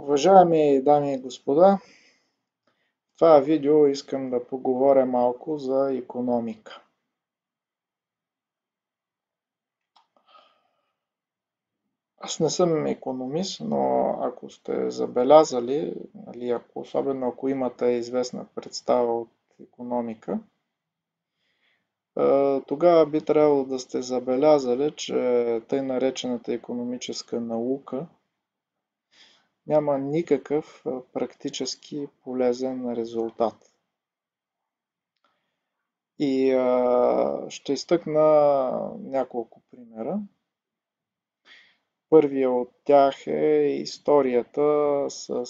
Уважаеми дами и господа, в това видео искам да поговоря малко за икономика. Аз не съм икономист, но ако сте забелязали, особено ако имате известна представа от икономика, тогава би трябвало да сте забелязали, че тъй наречената икономическа наука няма никакъв практически полезен резултат. И ще изтъкна няколко примера. Първият от тях е историята с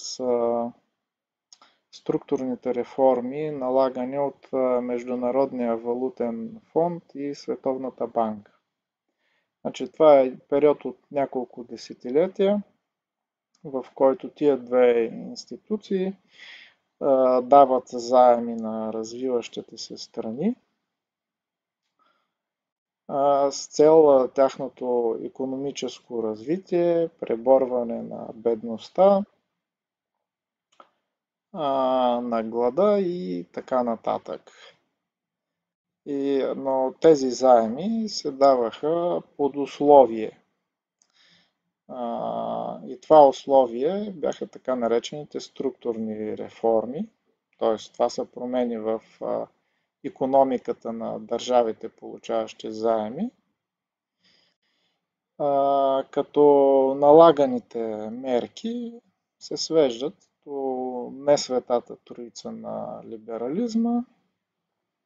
структурните реформи, налагани от Международния валутен фонд и Световната банка. Значи, това е период от няколко десетилетия, в който тия две институции дават заеми на развиващите се страни с цел тяхното икономическо развитие, преборване на бедността, на глада и така нататък. Но тези заеми се даваха под условие. И това условие бяха така наречените структурни реформи, т.е. това са промени в икономиката на държавите, получаващи заеми, като налаганите мерки се свеждат до несветата троица на либерализма,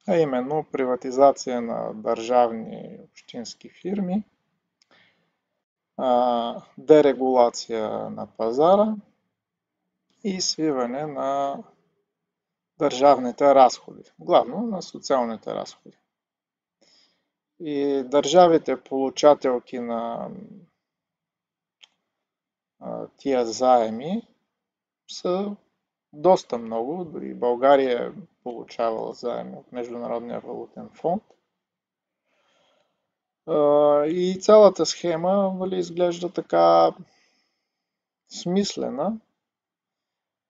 а именно приватизация на държавни и общински фирми, дерегулация на пазара и свиване на държавните разходи, главно на социалните разходи. И държавите получателки на тия заеми са доста много, дори България е получавала заеми от Международния валутен фонд. И цялата схема изглежда така смислена.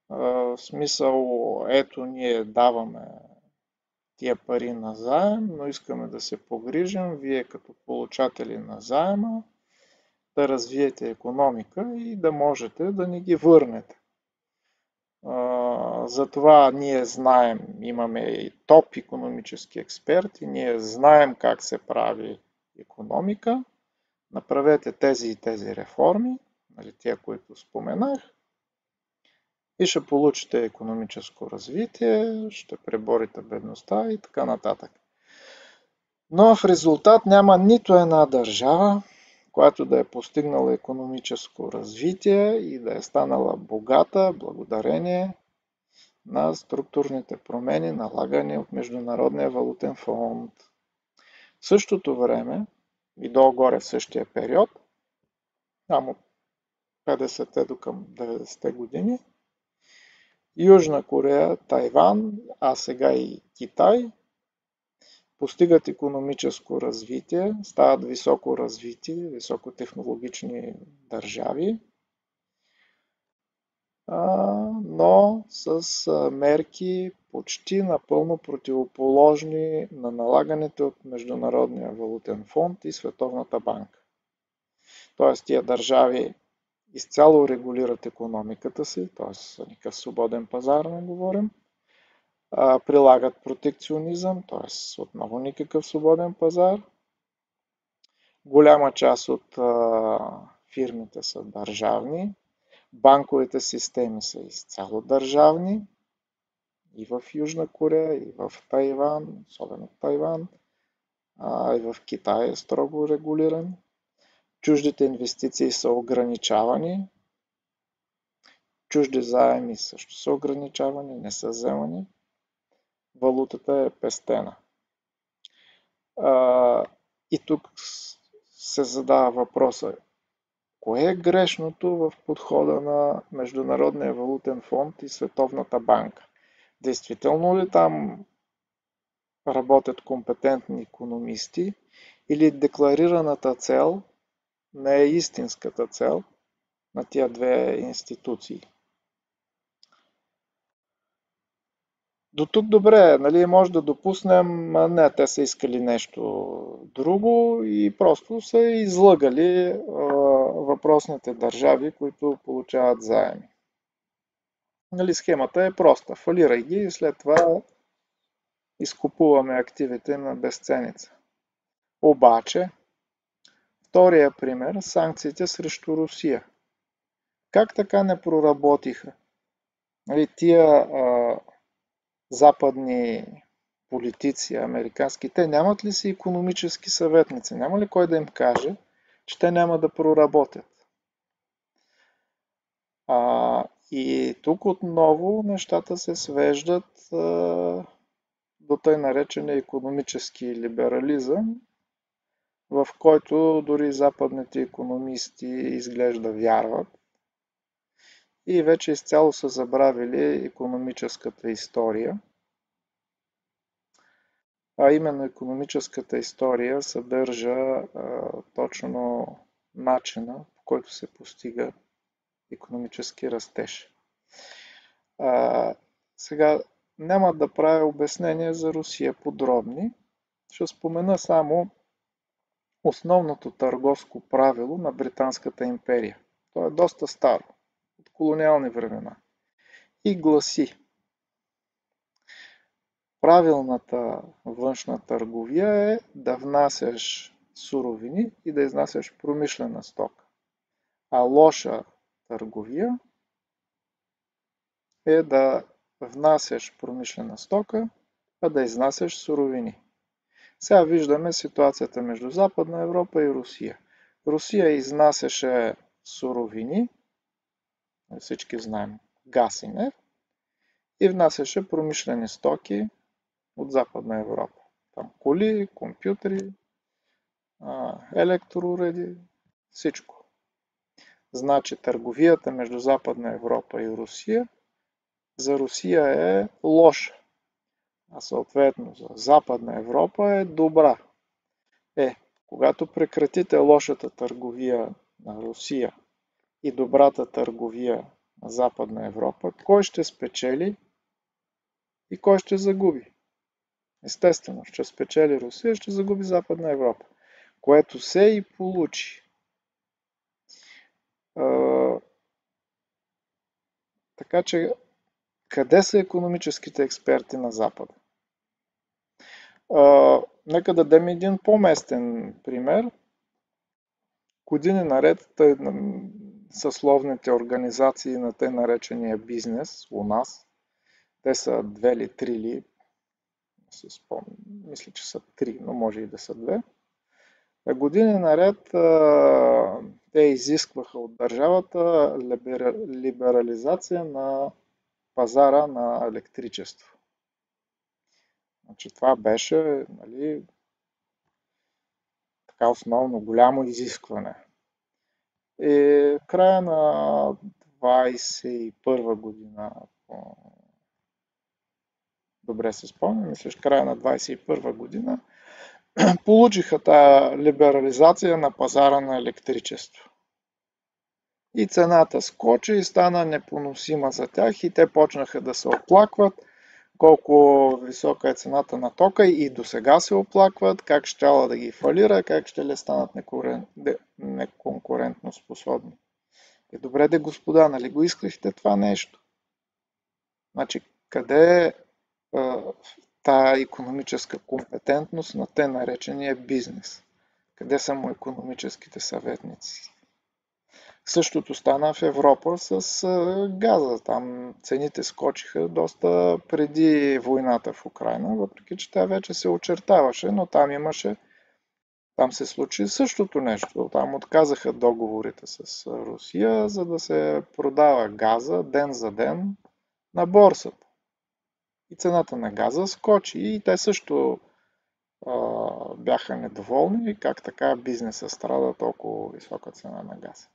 В смисъл, ето ние даваме тия пари на заем, но искаме да се погрижим, вие като получатели на заема, да развиете икономика и да можете да ни ги върнете. Затова ние знаем, имаме и топ икономически експерти, ние знаем как се прави икономика, направете тези и тези реформи, тия, които споменах, и ще получите икономическо развитие, ще преборите бедността и така нататък. Но в резултат няма нито една държава, която да е постигнала икономическо развитие и да е станала богата благодарение на структурните промени, налагани от Международния валутен фонд. В същото време и долу-горе в същия период, там от 50-те до към 90-те години, Южна Корея, Тайван, а сега и Китай постигат икономическо развитие, стават високо развити, високотехнологични държави, но с мерки почти напълно противоположни на налаганите от Международния валутен фонд и Световната банка. Тоест тия държави изцяло регулират икономиката си, т.е. никакъв свободен пазар не говорим, прилагат протекционизъм, т.е. отново никакъв свободен пазар. Голяма част от фирмите са държавни, банковите системи са изцяло държавни и в Южна Корея, и в Тайван, особено в Тайван, и в Китай е строго регулиран. Чуждите инвестиции са ограничавани, чужди заеми също са ограничавани, не са вземани. Валутата е пестена. И тук се задава въпроса, кое е грешното в подхода на Международния валутен фонд и Световната банка? Действително ли там работят компетентни икономисти или декларираната цел не е истинската цел на тия две институции? До тук добре, нали, може да допуснем, не, те са искали нещо друго и просто са излъгали въпросните държави, които получават заеми. Нали, схемата е проста. Фалирай ги и след това изкупуваме активите на безценица. Обаче, втория пример – санкциите срещу Русия. Как така не проработиха? Нали, тия западни политици, американски, те нямат ли си икономически съветници? Няма ли кой да им каже, че те няма да проработят? И тук отново нещата се свеждат до тъй наречения икономически либерализъм, в който дори западните икономисти изглежда вярват и вече изцяло са забравили икономическата история. А именно икономическата история съдържа точно начина, по който се постига икономически растеж. Сега няма да правя обяснения за Русия подробни. Ще спомена само основното търговско правило на Британската империя. То е доста старо, от колониални времена. И гласи: правилната външна търговия е да внасяш суровини и да изнасяш промишлена стока. А лоша търговия е да внасяш промишлена стока, а да изнасяш суровини. Сега виждаме ситуацията между Западна Европа и Русия. Русия изнасяше суровини, всички знаем, газ и нефт, и внасяше промишлени стоки от Западна Европа. Там коли, компютри, електроуреди, всичко. Значи търговията между Западна Европа и Русия за Русия е лоша, а съответно за Западна Европа е добра. Когато прекратите лошата търговия на Русия и добрата търговия на Западна Европа, кой ще спечели и кой ще загуби? Естествено, ще спечели Русия, ще загуби Западна Европа, което се и получи. Така че, къде са икономическите експерти на Запада? Нека дадем един по-местен пример. Години наред съсловните организации на тъй наречения бизнес у нас, те са 2 или 3 ли, мисля, че са 3, но може и да са 2. Години наред те изискваха от държавата либерализация на пазара на електричество. Значи това беше, нали, така основно голямо изискване. И в края на 21 година, добре се спомням, мисля, в края на 21 година, получиха тая либерализация на пазара на електричество. И цената скочи и стана непоносима за тях и те почнаха да се оплакват колко висока е цената на тока и до сега се оплакват, как щяла да ги фалира, как ще ли станат неконкурентно способни. И добре де, господа, нали го искахте това нещо? Значи, къде е тая икономическа компетентност на те наречения бизнес? Къде са му икономическите съветници? Същото стана в Европа с газа. Там цените скочиха доста преди войната в Украйна, въпреки че тя вече се очертаваше, но там се случи същото нещо. Там отказаха договорите с Русия, за да се продава газа ден за ден на борсата. И цената на газа скочи и те също бяха недоволни как така бизнеса страда толкова висока цена на газа.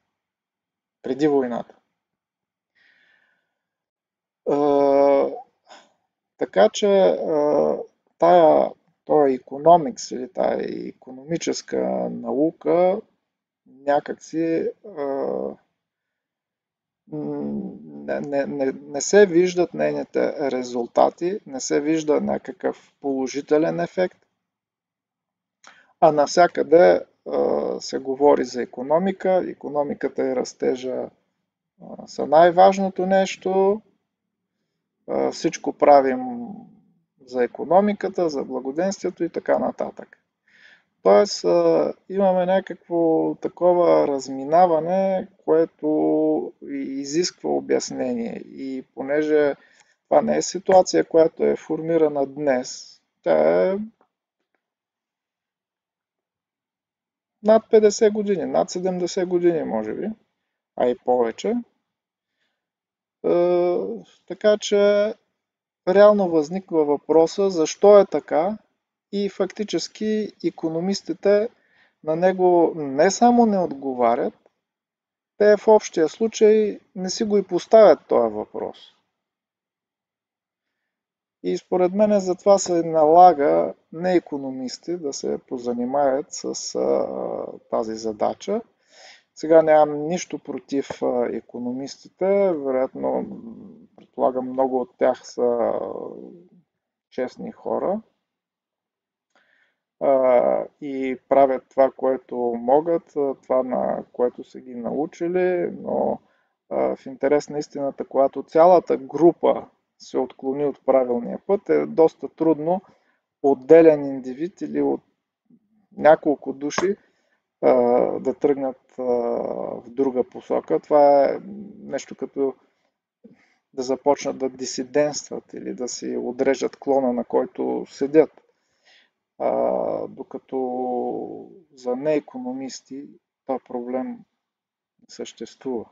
Преди войната. Така че този икономикс или тая икономическа наука някакси не се виждат нейните резултати, не се вижда някакъв положителен ефект, а навсякъде се говори за икономика. Икономиката и растежа са най-важното нещо. Всичко правим за икономиката, за благоденствието и така нататък. Тоест, имаме някакво такова разминаване, което изисква обяснение. И понеже това не е ситуация, която е формирана днес, тя е над 50 години, над 70 години, може би, а и повече. Така че реално възниква въпроса защо е така и фактически икономистите на него не само не отговарят, те в общия случай не си го и поставят този въпрос. И според мен затова се налага не икономисти да се позанимаят с тази задача. Сега нямам нищо против икономистите, вероятно, предполагам, много от тях са честни хора и правят това, което могат, това, на което са ги научили, но в интерес на истината, когато цялата група се отклони от правилния път, е доста трудно отделен индивид или от няколко души да тръгнат в друга посока. Това е нещо като да започнат да дисидентстват или да си отрежат клона, на който седят. Докато за неикономисти този проблем не съществува.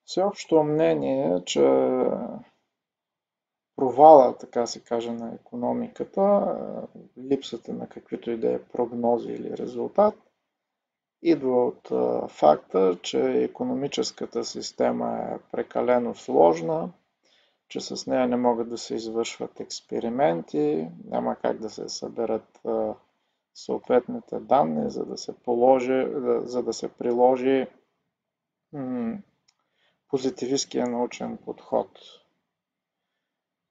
Всеобщо мнение е, че провала, така се каже, на икономиката, липсата на каквито и да е прогнози или резултат, идва от факта, че икономическата система е прекалено сложна, че с нея не могат да се извършват експерименти, няма как да се съберат съответните данни, за да се приложи позитивистския научен подход.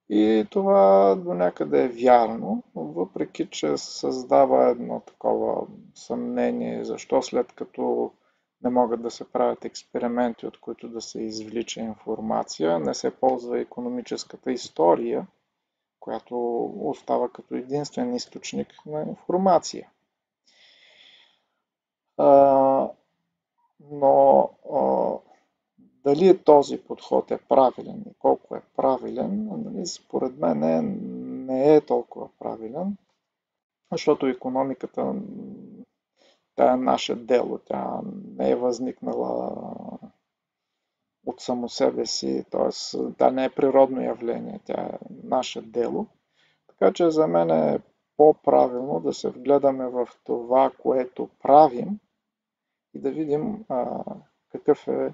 И това до някъде е вярно, въпреки че създава едно такова съмнение, защо след като не могат да се правят експерименти, от които да се извлича информация, не се ползва икономическата история, която остава като единствен източник на информация. Но дали този подход е правилен и колко е правилен, според мен не е толкова правилен, защото икономиката тя е наше дело, тя не е възникнала от само себе си, т.е. тя не е природно явление, тя е наше дело. Така че за мен е по-правилно да се вгледаме в това, което правим и да видим какъв е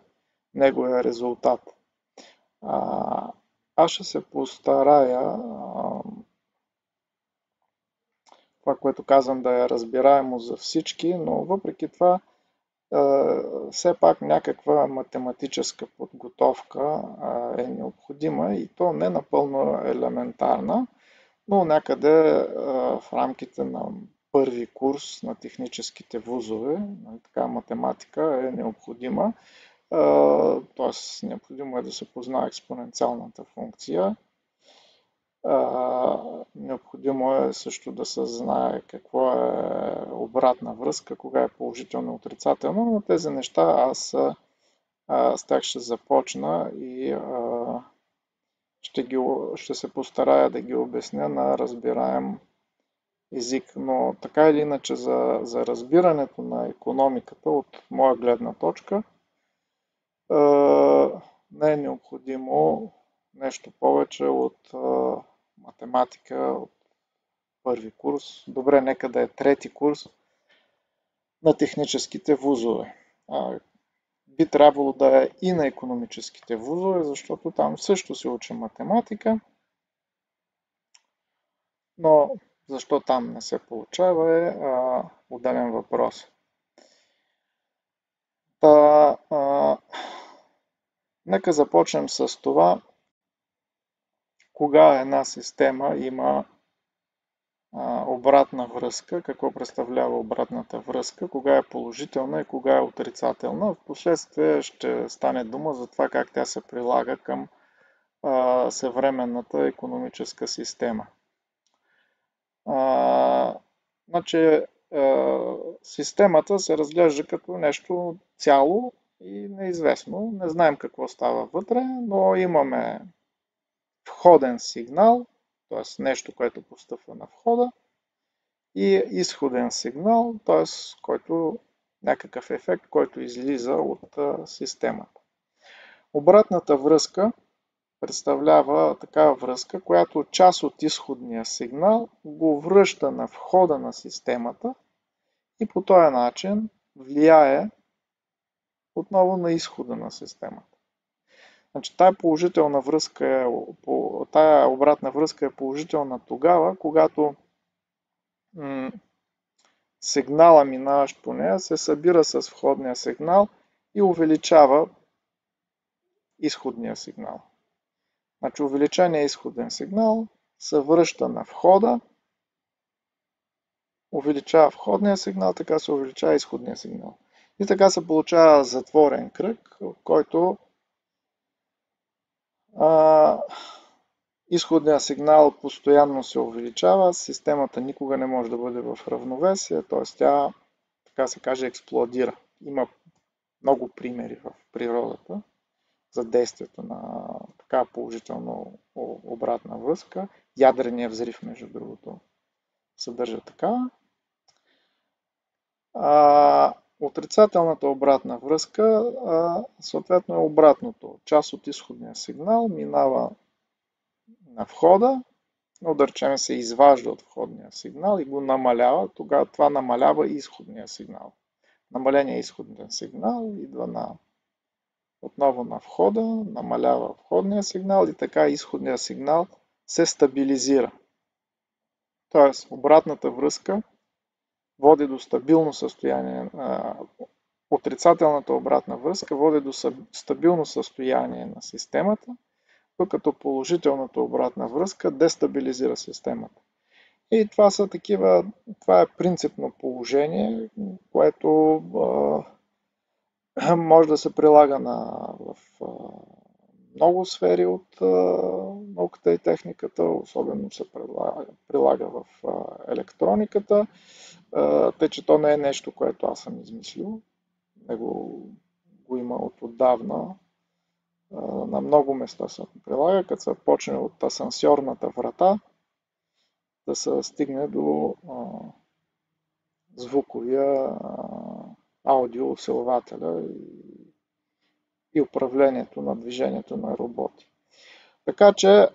неговия резултат. Аз ще се постарая това, което казвам, да е разбираемо за всички, но въпреки това все пак някаква математическа подготовка е необходима и то не напълно елементарна, но някъде в рамките на първи курс на техническите вузове, така математика е необходима. Т.е. необходимо е да се познае експоненциалната функция. Необходимо е също да се знае какво е обратна връзка, кога е положително и отрицателно, но тези неща аз с тях ще започна и ще се постарая да ги обясня на разбираем език. Но така или иначе за разбирането на икономиката от моя гледна точка не е необходимо нещо повече от математика от първи курс. Добре, нека да е трети курс на техническите вузове. Би трябвало да е и на икономическите вузове, защото там също се учи математика, но защо там не се получава е отделен въпрос. Та, нека започнем с това, кога една система има обратна връзка, какво представлява обратната връзка, кога е положителна и кога е отрицателна. Впоследствие ще стане дума за това как тя се прилага към съвременната икономическа система. Значи, системата се разглежда като нещо цяло и неизвестно. Не знаем какво става вътре, но имаме входен сигнал, т.е. нещо, което постъпва на входа, и изходен сигнал, т.е. някакъв ефект, който излиза от системата. Обратната връзка представлява такава връзка, която част от изходния сигнал го връща на входа на системата и по този начин влияе отново на изхода на системата. Значи, тая обратна връзка е положителна тогава, когато сигнала, минаващ по нея, се събира с входния сигнал и увеличава изходния сигнал. Значи увеличение изходен сигнал се връща на входа, увеличава входния сигнал, така се увеличава изходния сигнал. И така се получава затворен кръг, в който изходният сигнал постоянно се увеличава, системата никога не може да бъде в равновесие, т.е. тя, така се каже, експлодира. Има много примери в природата за действието на така положително обратна връзка. Ядреният взрив, между другото, съдържа така. Отрицателната обратна връзка съответно е обратното. Част от изходния сигнал минава на входа, но да речем се изважда от входния сигнал и го намалява, тогава това намалява изходния сигнал. Намаление изходния сигнал идва отново на входа, намалява входния сигнал и така изходния сигнал се стабилизира. Тоест, обратната връзка води до стабилно състояние, отрицателната обратна връзка води до стабилно състояние на системата, докато положителната обратна връзка дестабилизира системата. И това е принципно положение, което може да се прилага в много сфери от науката и техниката, особено се прилага в електрониката, тъй че то не е нещо, което аз съм измислил. Него го има от отдавна. На много места се прилага, като се почне от асансьорната врата, да се стигне до звуковия аудиоусилвателя и управлението на движението на роботи. Така че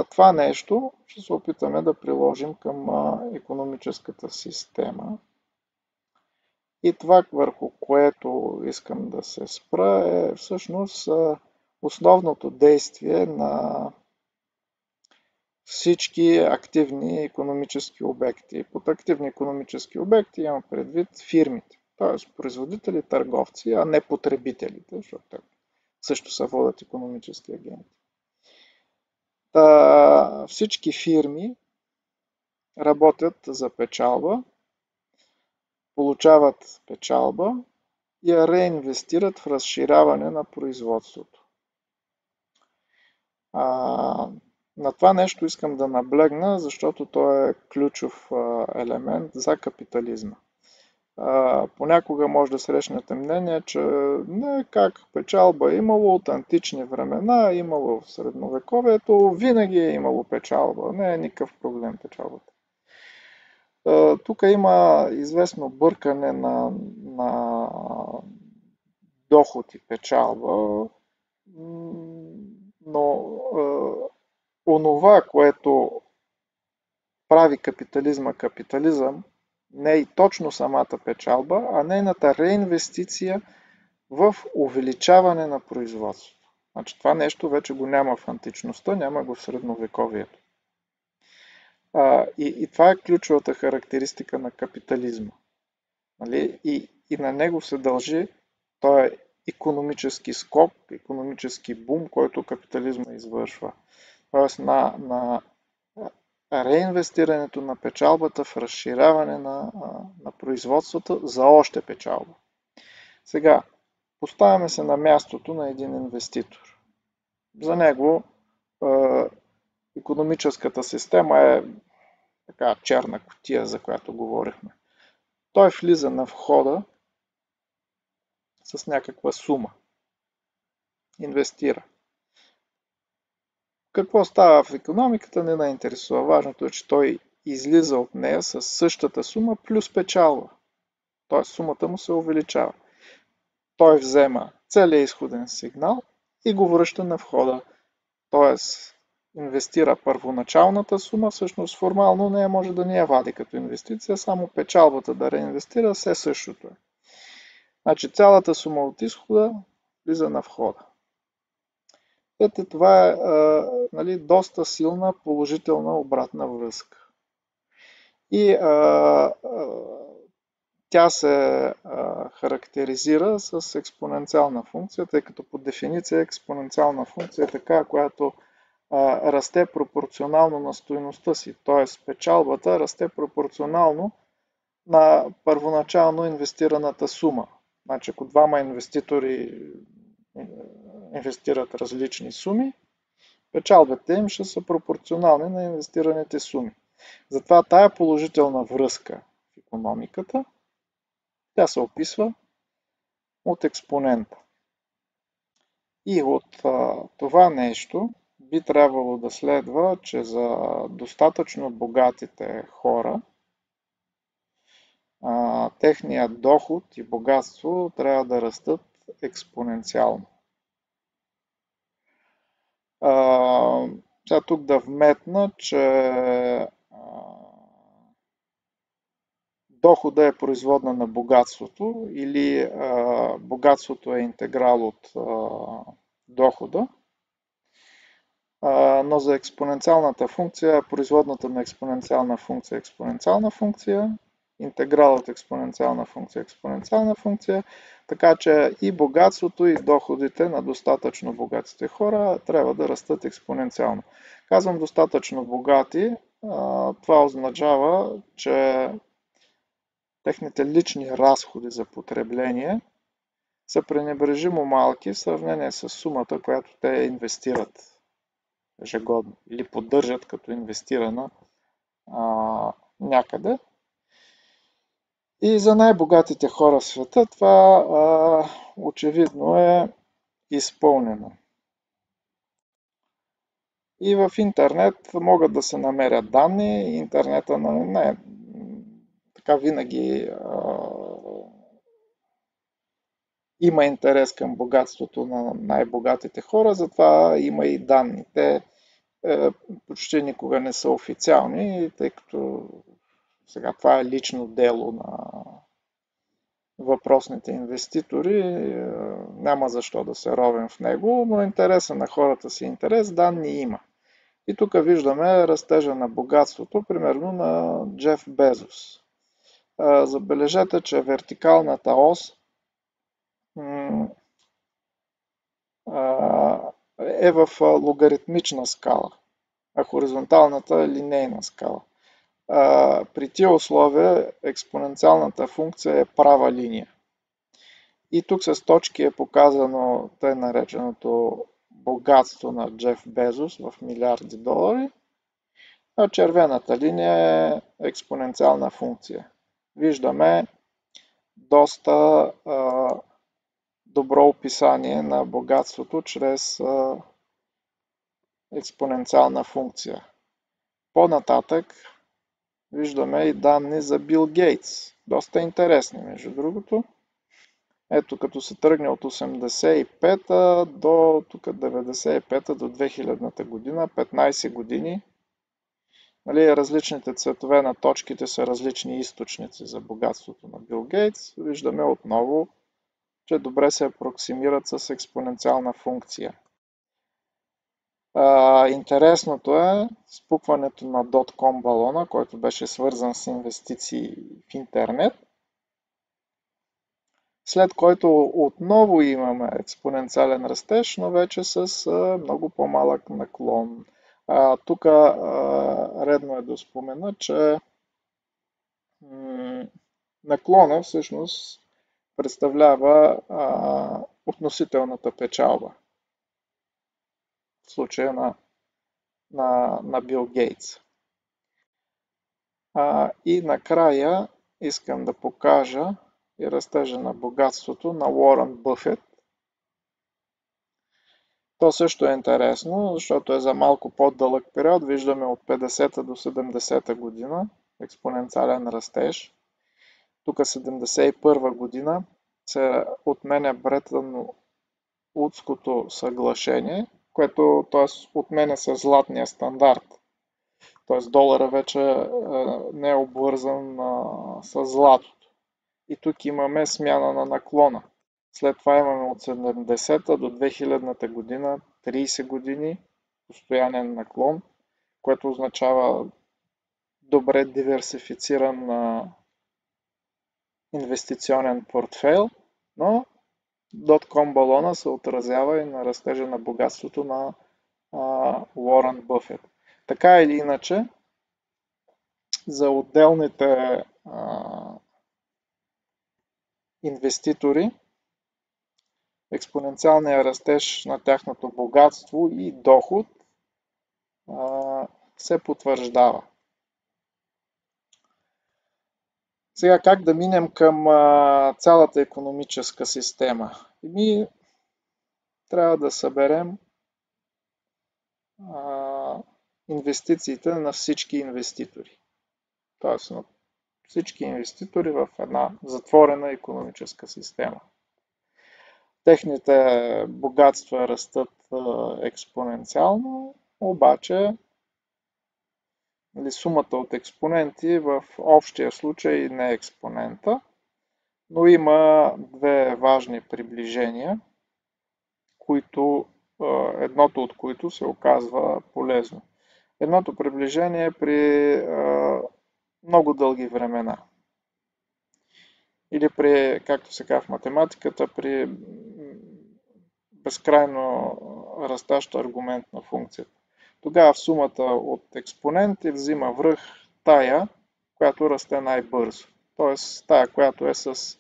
това нещо ще се опитаме да приложим към икономическата система. И това, върху което искам да се спра, е всъщност основното действие на всички активни икономически обекти. Под активни икономически обекти имам предвид фирмите, т.е. производители, търговци, а не потребителите, защото те също се водят икономически агенти. Всички фирми работят за печалба, получават печалба и я реинвестират в разширяване на производството. На това нещо искам да наблегна, защото то е ключов елемент за капитализма. Понякога може да срещнете мнение, че не как печалба е имало от антични времена, имало в средновековието, винаги е имало печалба. Не е никакъв проблем печалбата. Тук има известно бъркане на доход и печалба, но онова, което прави капитализма капитализъм, не е и точно самата печалба, а нейната реинвестиция в увеличаване на производството. Значи това нещо вече го няма в античността, няма го в средновековието. И това е ключовата характеристика на капитализма. Нали? и на него се дължи този икономически скок, икономически бум, който капитализма извършва. Тоест на реинвестирането на печалбата в разширяване на производството за още печалба. Сега, поставяме се на мястото на един инвеститор. За него икономическата система е така черна кутия, за която говорихме. Той влиза на входа с някаква сума. Инвестира. Какво става в икономиката не ме интересува. Важното е, че той излиза от нея с същата сума плюс печалба. Т.е. сумата му се увеличава. Той взема целият изходен сигнал и го връща на входа. Т.е. инвестира първоначалната сума, всъщност формално нея може да не я вади като инвестиция, само печалбата да реинвестира, все същото е. Значи цялата сума от изхода влиза на входа. Ето това е нали, доста силна положителна обратна връзка. И тя се характеризира с експоненциална функция, тъй като по дефиниция експоненциална функция е така, която расте пропорционално на стойността си, т.е. печалбата расте пропорционално на първоначално инвестираната сума. Значи, ако двама инвеститори инвестират различни суми, печалбите им ще са пропорционални на инвестираните суми. Затова тая положителна връзка в икономиката, тя се описва от експонента. И от това нещо би трябвало да следва, че за достатъчно богатите хора техният доход и богатство трябва да растат експоненциално. Сега тук да вметна, че дохода е производна на богатството или богатството е интеграл от дохода, но за експоненциалната функция, производната на експоненциална функция, интеграл от експоненциална функция, така че и богатството, и доходите на достатъчно богатите хора трябва да растат експоненциално. Казвам достатъчно богати, това означава, че техните лични разходи за потребление са пренебрежимо малки в сравнение с сумата, която те инвестират ежегодно или поддържат като инвестирана някъде. И за най-богатите хора в света това очевидно е изпълнено. И в интернет могат да се намерят данни. Интернета не така винаги има интерес към богатството на най-богатите хора, затова има и данни. Те почти никога не са официални, тъй като сега това е лично дело на въпросните инвеститори, няма защо да се ровим в него, но интереса на хората си интерес, данни има. И тук виждаме растежа на богатството, примерно на Джеф Безос. Забележете, че вертикалната ос е в логаритмична скала, а хоризонталната е линейна скала. При тия условия експоненциалната функция е права линия. И тук с точки е показано тъй нареченото богатство на Джеф Безос в милиарди долари, а червената линия е експоненциална функция. Виждаме доста добро описание на богатството чрез експоненциална функция. По-нататък виждаме и данни за Бил Гейтс. Доста интересни, между другото. Ето, като се тръгне от 85-та до тук 95-та до 2000-та година, 15 години. Нали, различните цветове на точките са различни източници за богатството на Бил Гейтс. Виждаме отново, че добре се апроксимират с експоненциална функция. Интересното е спукването на .com балона, който беше свързан с инвестиции в интернет. след който отново имаме експоненциален растеж, но вече с много по-малък наклон. Тук редно е да спомена, че наклона всъщност представлява относителната печалба. В случая на Бил Гейтс. И накрая искам да покажа и растежа на богатството на Уорън Бъфет. То също е интересно, защото е за малко по-дълъг период. Виждаме от 50-та до 70-та година експоненциален растеж. Тук 71 година се отменя Бретън Удското съглашение, което отменя се златния стандарт. Т.е. долара вече не е обвързан с златото. И тук имаме смяна на наклона. След това имаме от 70-та до 2000-та година 30 години постоянен наклон, което означава добре диверсифициран инвестиционен портфейл, но дотком балона се отразява и на растежа на богатството на Уорън Бъфет. Така или иначе, за отделните инвеститори, експоненциалният растеж на тяхното богатство и доход се потвърждава. Сега как да минем към цялата икономическа система? Трябва да съберем инвестициите на всички инвеститори. Т.е. на всички инвеститори в една затворена икономическа система. Техните богатства растат експоненциално, обаче сумата от експоненти в общия случай не е експонента, но има две важни приближения, едното от които се оказва полезно. Едното приближение е при много дълги времена. Или при, както се казва в математиката, при безкрайно растаща аргументна функция. Тогава в сумата от експоненти взима връх тая, която расте най-бързо. Т.е. тая, която е с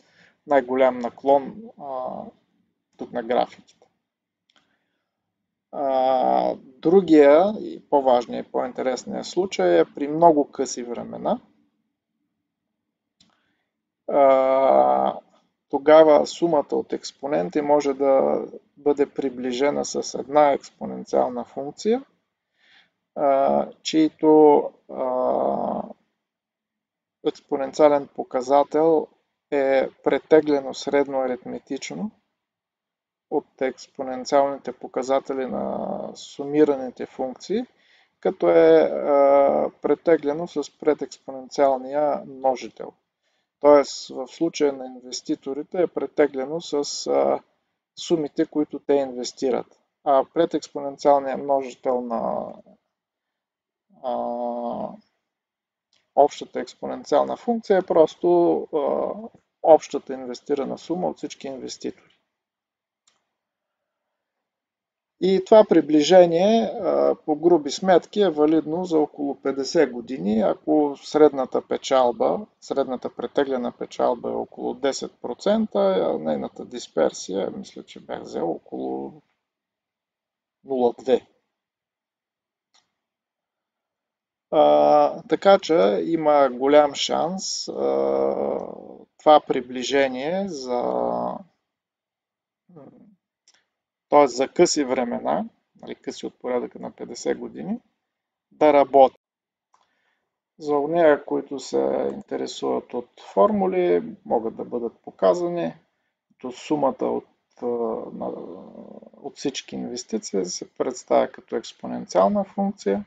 най-голям наклон тук на графиките. Другия и по-важният и по-интересният случай е при много къси времена. Тогава сумата от експоненти може да бъде приближена с една експоненциална функция, чието експоненциален показател е претеглено средно аритметично от експоненциалните показатели на сумираните функции, като е претеглено с предекспоненциалния множител. Тоест, в случая на инвеститорите е претеглено с сумите, които те инвестират. А предекспоненциалният множител на общата експоненциална функция е просто общата инвестирана сума от всички инвеститори. И това приближение по груби сметки е валидно за около 50 години, ако средната претеглена печалба е около 10%, а нейната дисперсия, мисля, че бях взел около 0,2. Така че има голям шанс това приближение т.е. за къси времена, къси от порядъка на 50 години, да работи. За нея, които се интересуват от формули, могат да бъдат показани. Сумата от всички инвестиции се представя като експоненциална функция,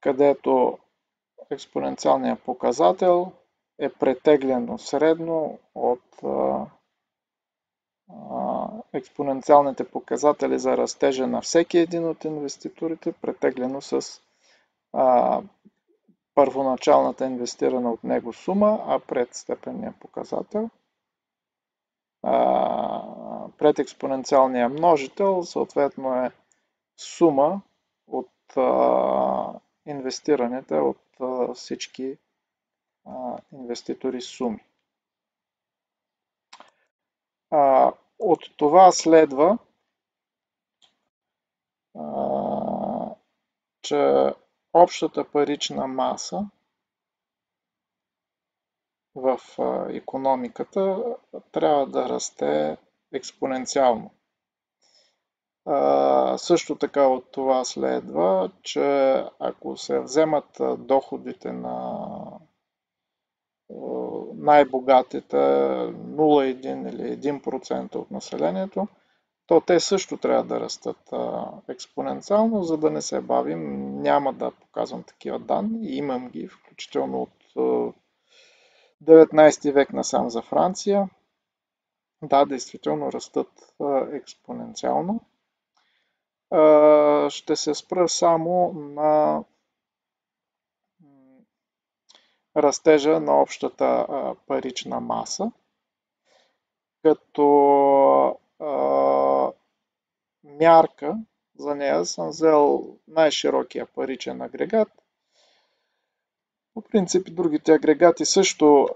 където експоненциалният показател е претеглено средно от експоненциалните показатели за растежа на всеки един от инвеститорите, претеглено с първоначалната инвестирана от него сума, а предстепенния показател пред експоненциалния множител съответно е сума от инвестираните от всички инвеститори суми. От това следва, че общата парична маса в икономиката трябва да расте експоненциално. Също така от това следва, че ако се вземат доходите на най-богатите 0,1 или 1% от населението, то те също трябва да растат експоненциално, за да не се бавим. Няма да показвам такива данни, имам ги, включително от 19 век насам за Франция. Да, действително растат експоненциално. Ще се спра само на растежа на общата парична маса, като мярка за нея съм взел най-широкия паричен агрегат. По принцип другите агрегати също,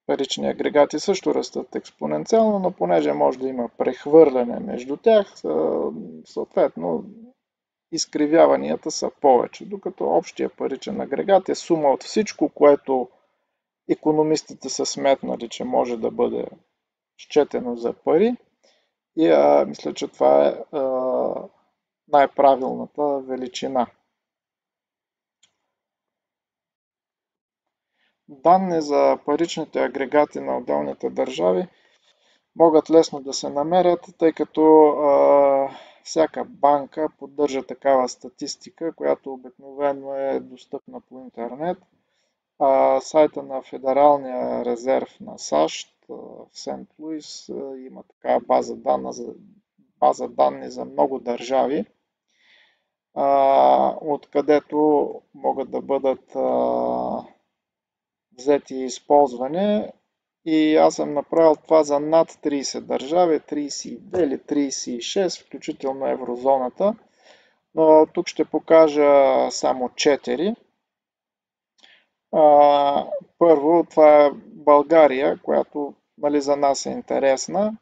парични агрегати също растат експоненциално, но понеже може да има прехвърляне между тях, съответно изкривяванията са повече, докато общия паричен агрегат е сума от всичко, което икономистите са сметнали, че може да бъде счетено за пари, и мисля, че това е най-правилната величина. Данни за паричните агрегати на отделните държави могат лесно да се намерят, тъй като всяка банка поддържа такава статистика, която обикновено е достъпна по интернет. Сайта на Федералния резерв на САЩ в Сент Луис има такава база данни за много държави, откъдето могат да бъдат взети и използване. И аз съм направил това за над 30 държави, 32 или 36, включително еврозоната. Но тук ще покажа само 4. Първо, това е България, която за нас е интересна.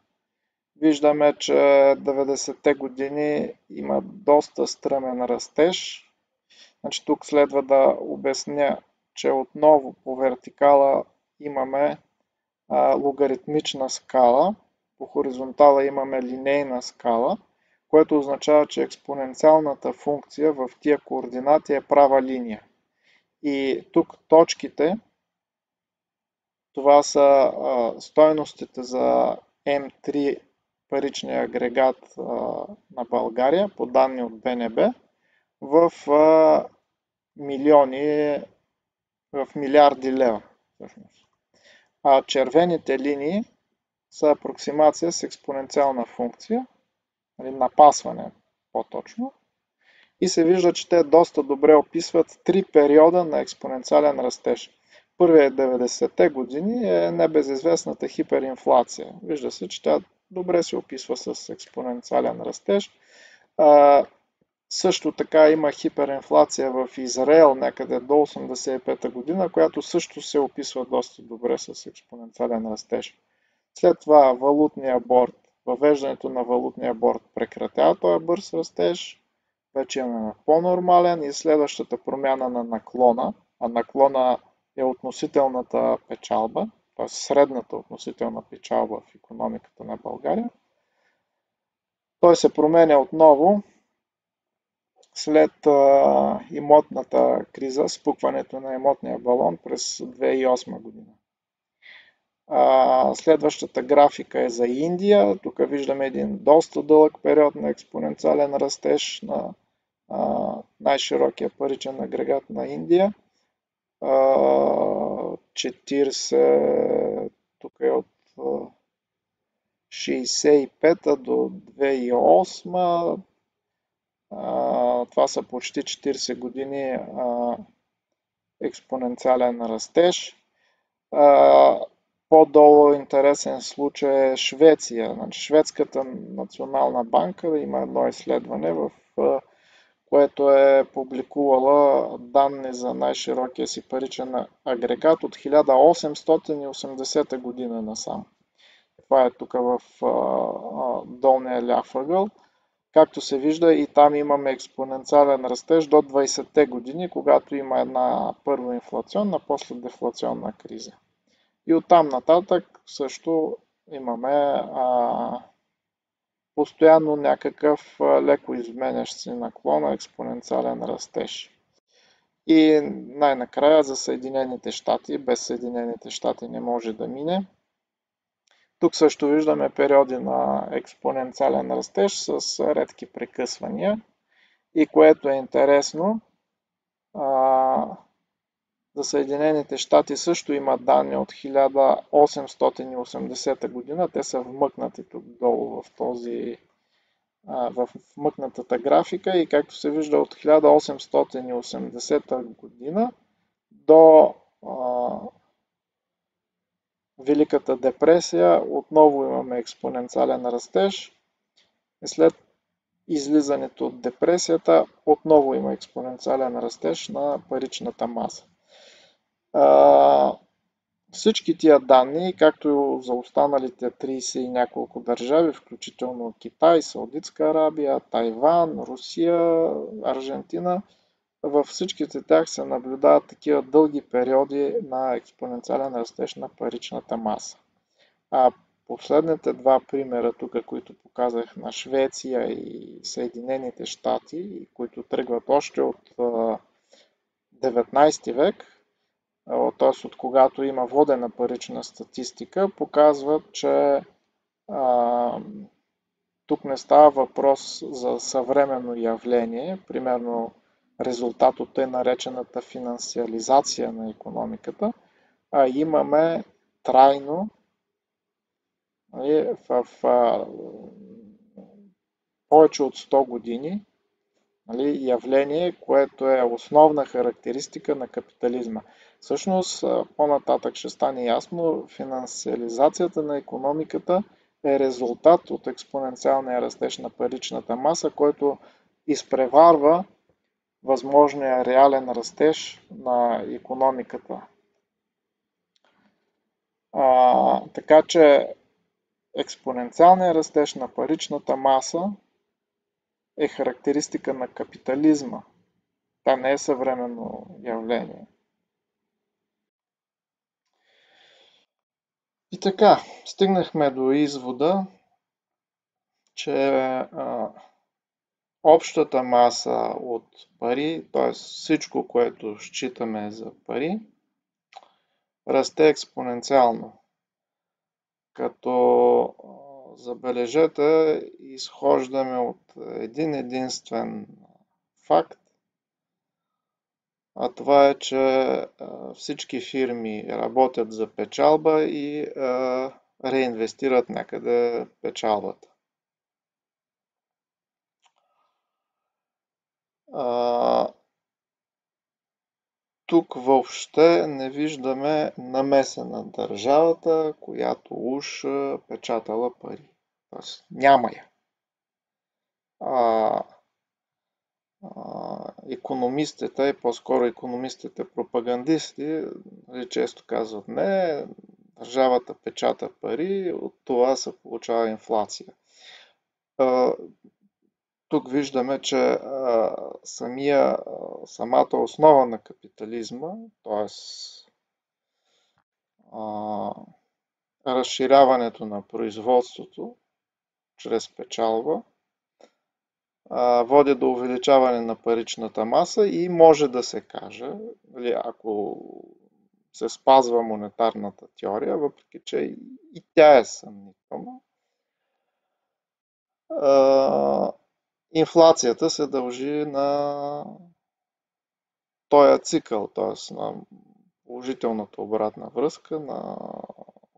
Виждаме, че 90-те години има доста стръмен растеж. Значи, тук следва да обясня, че отново по вертикала имаме логаритмична скала, по хоризонтала имаме линейна скала, което означава, че експоненциалната функция в тия координати е права линия. И тук точките, това са стойностите за М3 паричния агрегат на България, по данни от БНБ, в милиарди лева. А червените линии са апроксимация с експоненциална функция, напасване по-точно, и се вижда, че те доста добре описват три периода на експоненциален растеж. Първият 90-те години е небезизвестната хиперинфлация. Вижда се, че тя добре се описва с експоненциален растеж. Също така има хиперинфлация в Израел някъде до 85-та година, която също се описва доста добре с експоненциален растеж. След това валутния борд, въвеждането на валутния борд прекратява този бърз растеж, вече имаме по-нормален, и следващата промяна на наклона, а наклона е относителната печалба, т.е. средната относителна печалба в икономиката на България. Той се променя отново след имотната криза, спукването на имотния балон през 2008 година. Следващата графика е за Индия. Тук виждаме един доста дълъг период на експоненциален растеж на най-широкия паричен агрегат на Индия. 40, тук е от 65 до 2008. Това са почти 40 години експоненциален растеж. По-долу интересен случай е Швеция. Значи, Шведската национална банка има едно изследване, в което е публикувала данни за най-широкия си паричен агрегат от 1880 година насам. Това е тук в долния ляв ъгъл. Както се вижда, и там имаме експоненциален растеж до 20-те години, когато има една първо инфлационна, после дефлационна криза. И оттам нататък също имаме постоянно някакъв леко изменящ се наклон, експоненциален растеж. И най-накрая за Съединените щати, без Съединените щати не може да мине. Тук също виждаме периоди на експоненциален растеж с редки прекъсвания. И което е интересно, за Съединените щати също има данни от 1880 година. Те са вмъкнати тук долу в вмъкнатата графика и както се вижда от 1880 година до Великата депресия отново имаме експоненциален растеж и след излизането от депресията отново има експоненциален растеж на паричната маса. Всички тия данни, както и за останалите 30 и няколко държави, включително Китай, Саудитска Арабия, Тайван, Русия, Аржентина, във всичките тях се наблюдават такива дълги периоди на експоненциален растеж на паричната маса. А последните два примера тук, които показах на Швеция и Съединените щати, които тръгват още от 19 век, т.е. от когато има водена парична статистика, показват, че тук не става въпрос за съвременно явление, примерно резултат от тъй наречената финансиализация на икономиката, а имаме трайно в повече от 100 години явление, което е основна характеристика на капитализма. Всъщност, по-нататък ще стане ясно, финансиализацията на икономиката е резултат от експоненциалния растеж на паричната маса, който изпреварва възможния реален растеж на икономиката. Така че експоненциалният растеж на паричната маса е характеристика на капитализма. Та не е съвременно явление. И така, стигнахме до извода, че общата маса от пари, т.е. всичко, което считаме за пари, расте експоненциално. Като забележете, изхождаме от един единствен факт, а това е, че всички фирми работят за печалба и реинвестират някъде печалбата. Тук въобще не виждаме намеса на държавата, която уж печатала пари. Тоест няма я. Икономистите, и по-скоро икономистите пропагандисти, често казват, не, държавата печата пари, от това се получава инфлация. Тук виждаме, че самата основа на капитализма, т.е. разширяването на производството чрез печалба, води до увеличаване на паричната маса и може да се каже, ако се спазва монетарната теория, въпреки че и тя е съмнителна, инфлацията се дължи на този цикъл, т.е. на положителната обратна връзка, на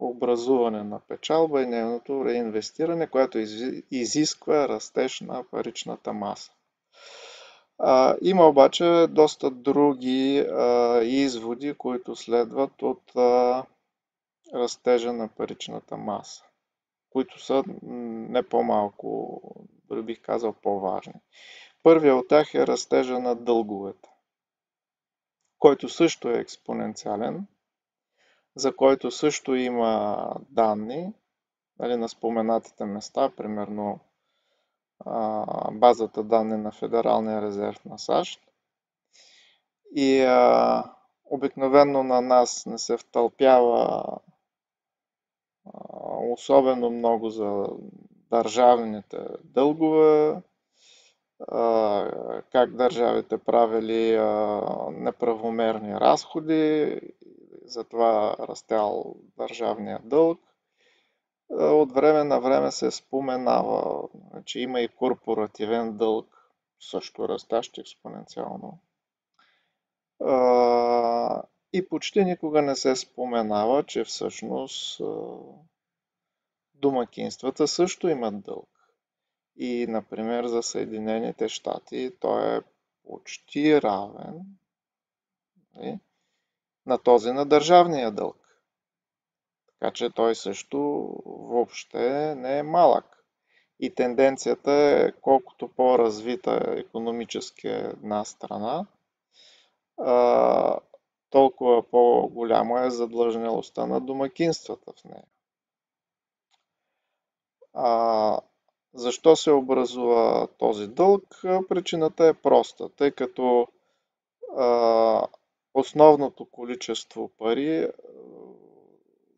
образуване на печалба и нейното реинвестиране, което изисква растеж на паричната маса. Има обаче доста други изводи, които следват от растежа на паричната маса, които са не по-малко, дори бих казал по-важни. Първият от тях е растежа на дълговете, който също е експоненциален, за който също има данни, нали, на споменатите места, примерно базата данни на Федералния резерв на САЩ. И обикновено на нас не се втълпява особено много за държавните дългове, как държавите правили неправомерни разходи, затова растял държавния дълг. От време на време се споменава, че има и корпоративен дълг, също растящ експоненциално. И почти никога не се споменава, че всъщност домакинствата също имат дълг. И, например, за Съединените щати той е почти равен на този на държавния дълг. Така че той също въобще не е малък. И тенденцията е, колкото по-развита икономически е една страна, толкова по-голяма е задлъжнялостта на домакинствата в нея. Защо се образува този дълг? Причината е проста, тъй като основното количество пари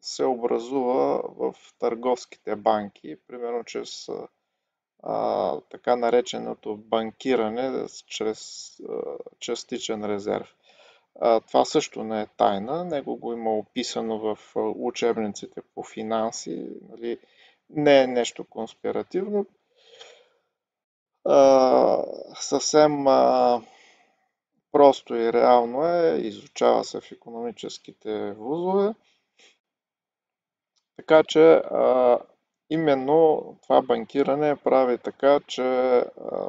се образува в търговските банки, примерно чрез така нареченото банкиране чрез частичен резерв. Това също не е тайна, него го има описано в учебниците по финанси, нали? Не е нещо конспиративно. Съвсем просто и реално е, изучава се в икономическите вузове. Така че именно това банкиране прави така, че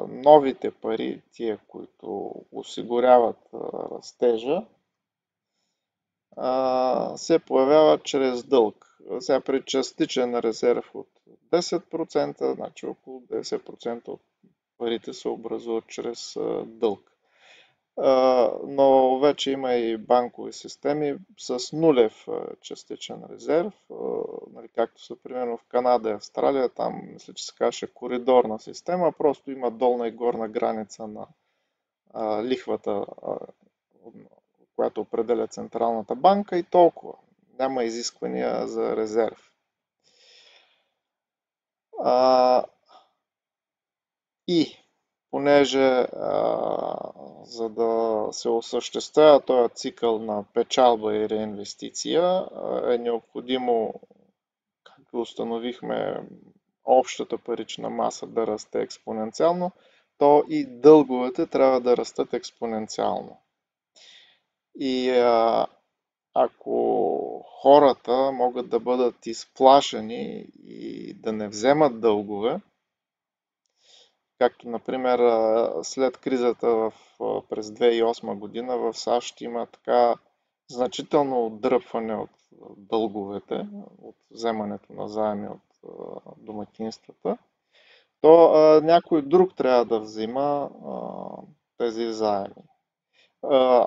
новите пари, тия, които осигуряват растежа, се появяват чрез дълг. Сега при частичен резерв от 10%, значи около 10% от парите се образуват чрез дълг. Но вече има и банкови системи с нулев частичен резерв, нали, както са примерно в Канада и Австралия, там мисля, че се каже коридорна система, просто има долна и горна граница на лихвата, която определя Централната банка и толкова. Няма изисквания за резерв. И понеже за да се осъществява този цикъл на печалба и реинвестиция, е необходимо, както установихме, общата парична маса да расте експоненциално, то и дълговете трябва да растат експоненциално. И ако хората могат да бъдат изплашени и да не вземат дългове, както например след кризата през 2008 година в САЩ има така значително отдръпване от дълговете, от вземането на заеми от домакинствата, то някой друг трябва да взима тези заеми.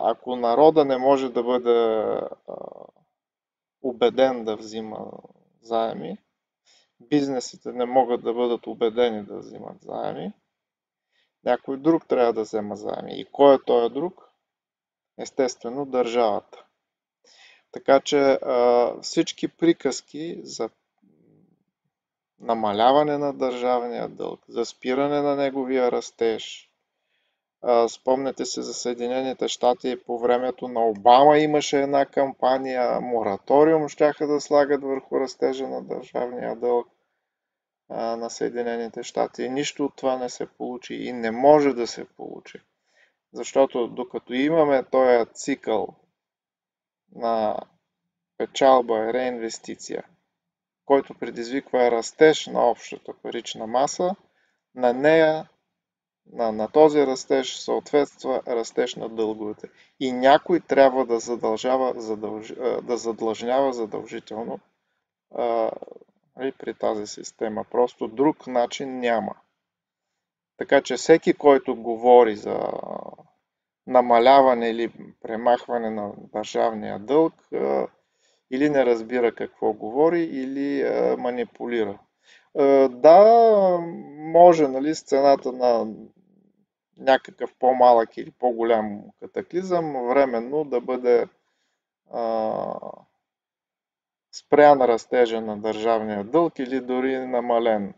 Ако народа не може да бъде убеден да взима заеми, бизнесите не могат да бъдат убедени да взимат заеми, някой друг трябва да взема заеми. И кой е този друг? Естествено, държавата. Така че всички приказки за намаляване на държавния дълг, за спиране на неговия растеж. Спомняте се за Съединените щати по времето на Обама имаше една кампания, мораториум щяха да слагат върху растежа на държавния дълг на Съединените щати. И нищо от това не се получи и не може да се получи. Защото докато имаме този цикъл на печалба и реинвестиция, който предизвиква растеж на общата парична маса, на нея на този растеж съответства растеж на дълговете. И някой трябва да да задлъжнява задължително при тази система. Просто друг начин няма. Така че всеки, който говори за намаляване или премахване на държавния дълг, или не разбира какво говори, или манипулира. Да, може, нали, с цената на някакъв по-малък или по-голям катаклизъм временно да бъде спрян растежа на държавния дълг или дори намален.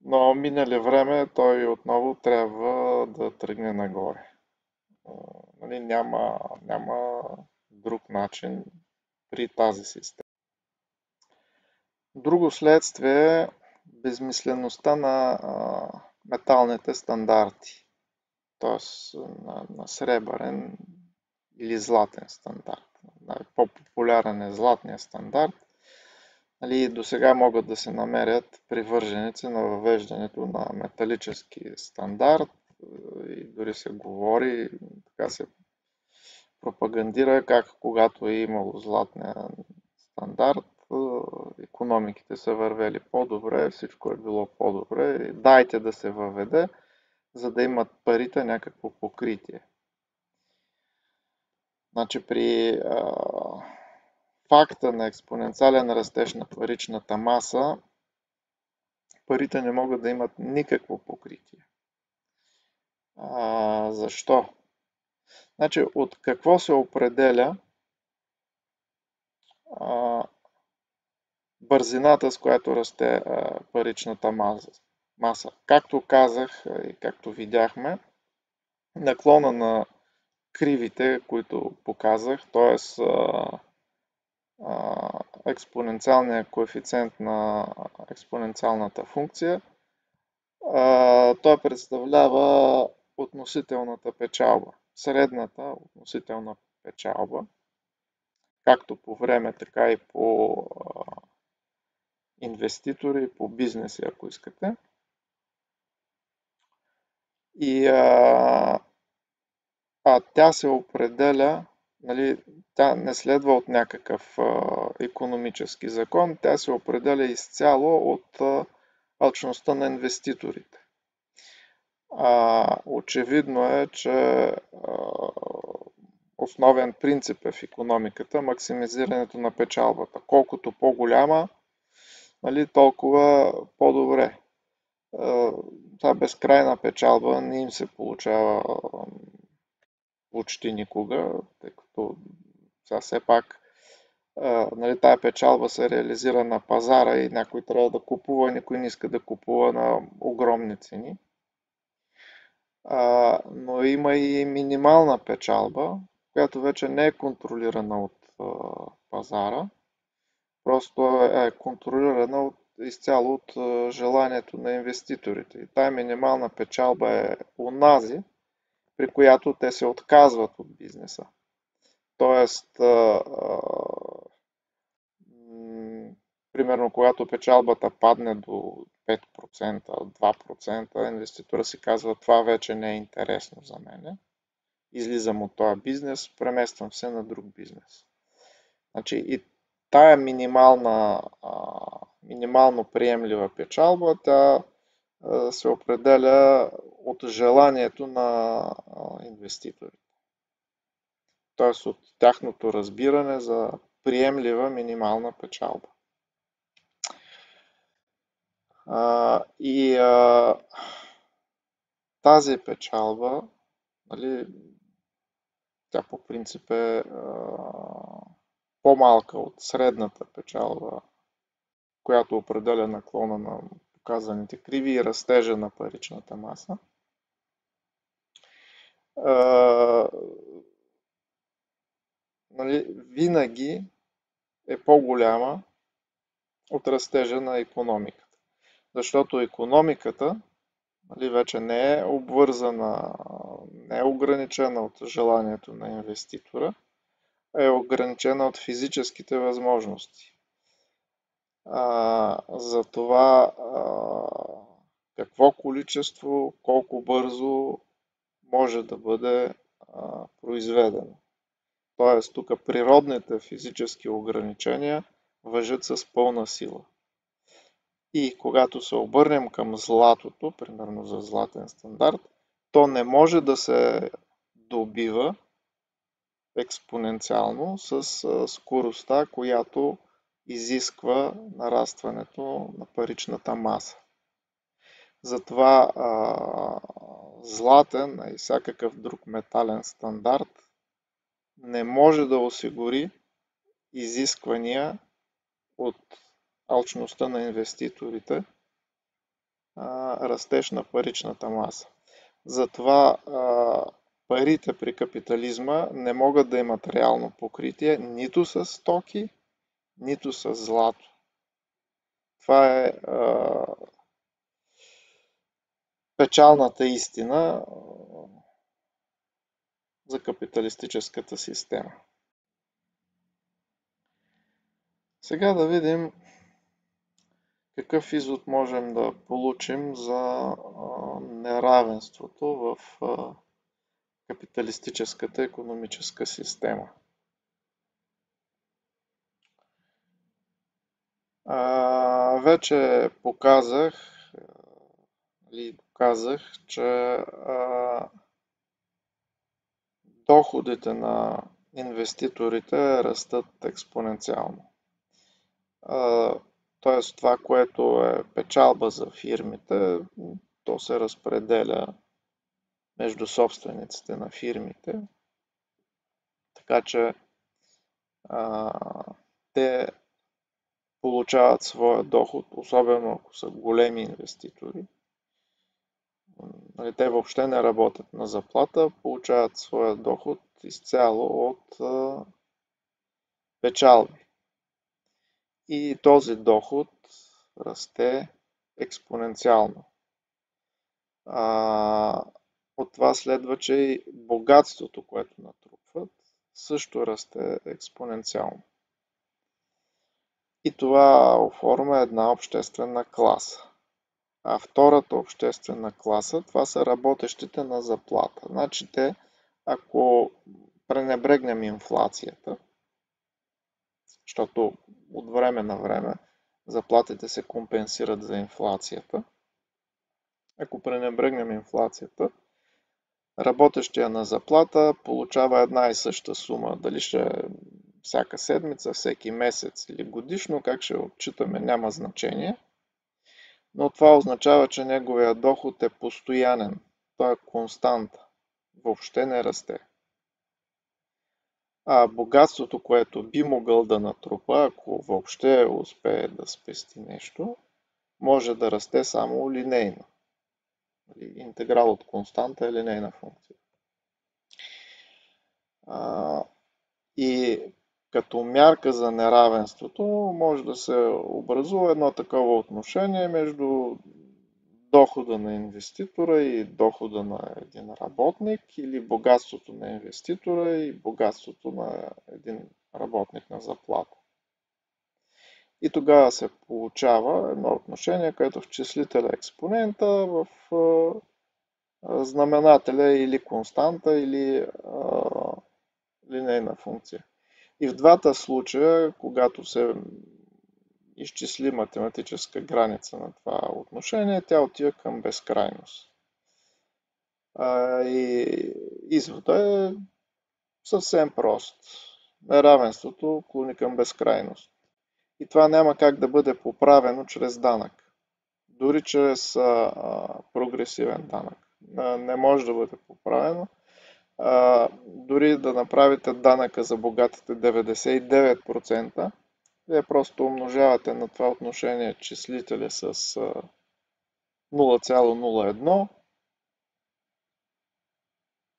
Но минале време той отново трябва да тръгне нагоре. Нали, няма друг начин при тази система. Друго следствие е безмислеността на металните стандарти, т.е. на сребърен или златен стандарт. По-популярен е златния стандарт. Нали, до сега могат да се намерят привърженици на въвеждането на металически стандарт и дори се говори, така се пропагандира как когато е имало златния стандарт, икономиките са вървели по-добре, всичко е било по-добре. Дайте да се въведе, за да имат парите някакво покритие. Значи при факта на експоненциален растеж на паричната маса, парите не могат да имат никакво покритие. Защо? Значи от какво се определя бързината, с която расте паричната маса? Както казах и както видяхме, наклона на кривите, които показах, т.е. експоненциалният коефициент на експоненциалната функция, той представлява относителната печалба, средната относителна печалба, както по време, така и по инвеститори, по бизнеси, ако искате. И тя се определя, нали, тя не следва от някакъв икономически закон, тя се определя изцяло от алчността на инвеститорите. Очевидно е, че основен принцип е в икономиката максимизирането на печалбата. Колкото по-голяма, нали, толкова по-добре. Та безкрайна печалба не им се получава почти никога, тъй като сега все пак нали, тая печалба се реализира на пазара и някой трябва да купува, никой не иска да купува на огромни цени. Но има и минимална печалба, която вече не е контролирана от пазара, просто е контролирана изцяло от желанието на инвеститорите. И тая минимална печалба е онази, при която те се отказват от бизнеса. Тоест, примерно, когато печалбата падне до 5%, 2%, инвеститора си казва, това вече не е интересно за мене. Излизам от този бизнес, премествам се на друг бизнес. Значи и тая минимално приемлива печалба, тя се определя от желанието на инвеститорите. Т.е. от тяхното разбиране за приемлива минимална печалба. Тази печалба, нали, тя по принцип е по-малка от средната печалба, която определя наклона на показаните криви и растежа на паричната маса. Нали, винаги е по-голяма от растежа на икономиката. Защото икономиката, нали, вече не е обвързана, не е ограничена от желанието на инвеститора, а е ограничена от физическите възможности. Затова какво количество, колко бързо може да бъде произведено. Тоест, тук природните физически ограничения важат с пълна сила. И когато се обърнем към златото, примерно за златен стандарт, то не може да се добива експоненциално с скоростта, която изисква нарастването на паричната маса. Затова златен и всякакъв друг метален стандарт не може да осигури изисквания от алчността на инвеститорите, растеж на паричната маса. Затова парите при капитализма не могат да имат реално покритие нито с стоки, нито с злато. Това е печалната истина за капиталистическата система. Сега да видим какъв извод можем да получим за неравенството в капиталистическата икономическа система. Вече показах или доказах, че доходите на инвеститорите растат експоненциално. Т.е. това, което е печалба за фирмите, то се разпределя между собствениците на фирмите. Така че те получават своя доход, особено ако са големи инвеститори. Те въобще не работят на заплата, получават своя доход изцяло от печалби. И този доход расте експоненциално. От това следва, че и богатството, което натрупват, също расте експоненциално. И това оформя една обществена класа. А втората обществена класа, това са работещите на заплата. Значи те, ако пренебрегнем инфлацията, защото от време на време заплатите се компенсират за инфлацията, ако пренебрегнем инфлацията, работещия на заплата получава една и съща сума. Дали ще е всяка седмица, всеки месец или годишно, как ще отчитаме, няма значение. Но това означава, че неговия доход е постоянен. Той е константа. Въобще не расте. А богатството, което би могъл да натрупа, ако въобще успее да спести нещо, може да расте само линейно. Интеграл от константа е линейна функция. И като мярка за неравенството може да се образува едно такова отношение между дохода на инвеститора и дохода на един работник или богатството на инвеститора и богатството на един работник на заплата. И тогава се получава едно отношение, което в числителя експонента, в знаменателя или константа, или линейна функция. И в двата случая, когато се изчисли математическа граница на това отношение, тя отива към безкрайност. И изводът е съвсем прост. Неравенството клони към безкрайност. И това няма как да бъде поправено чрез данък. Дори чрез прогресивен данък. Не може да бъде поправено. Дори да направите данъка за богатите 99%, вие просто умножавате на това отношение числителя с 0,01,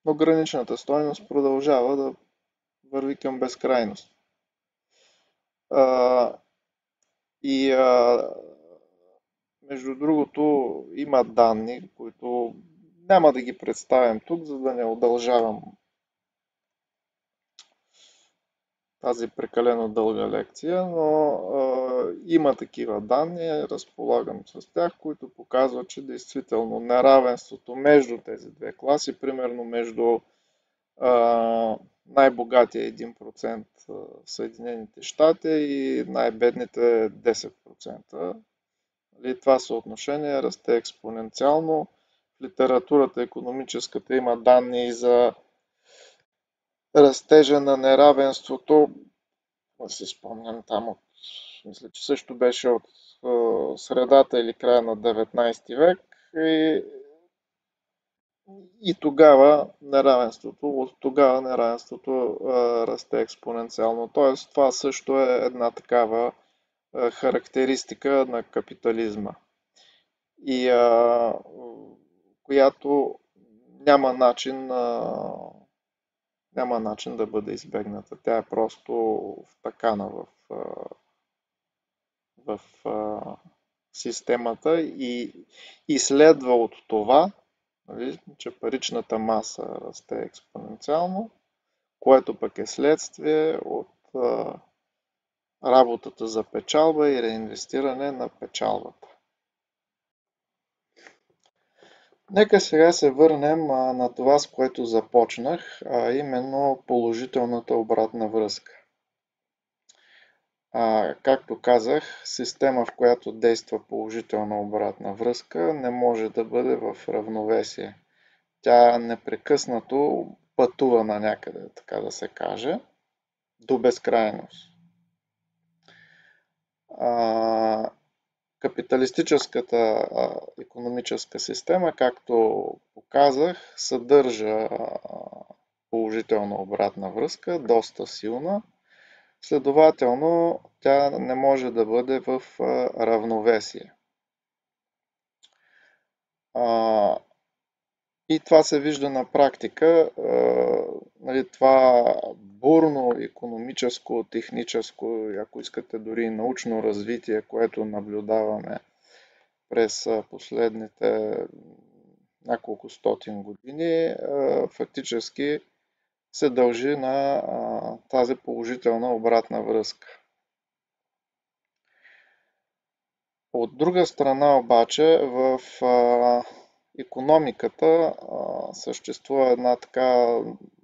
но граничната стойност продължава да върви към безкрайност. Между другото, има данни, които няма да ги представям тук, за да не удължавам тази прекалено дълга лекция, но има такива данни, разполагам с тях, които показват, че действително неравенството между тези две класи, примерно между най-богатия 1% в Съединените щати и най-бедните 10%. Това съотношение расте експоненциално. В литературата икономическата има данни за растежа на неравенството. Да си спомням там мисля, че също беше от средата или края на 19 век и тогава от тогава неравенството расте експоненциално. Тоест, това също е една такава характеристика на капитализма, и която няма начин да бъде избегната. Тя е просто втъкана в системата и следва от това, нали, че паричната маса расте експоненциално, което пък е следствие от работата за печалба и реинвестиране на печалбата. Нека сега се върнем на това, с което започнах, а именно положителната обратна връзка. Както казах, система, в която действа положителна обратна връзка, не може да бъде в равновесие. Тя непрекъснато пътува на някъде, така да се каже, до безкрайност. Капиталистическата икономическа система, както показах, съдържа положителна обратна връзка, доста силна. Следователно, тя не може да бъде в равновесие. И това се вижда на практика. Това бурно икономическо, техническо, ако искате дори и научно развитие, което наблюдаваме през последните няколко стотин години, фактически се дължи на тази положителна обратна връзка. От друга страна обаче, в икономиката съществува една така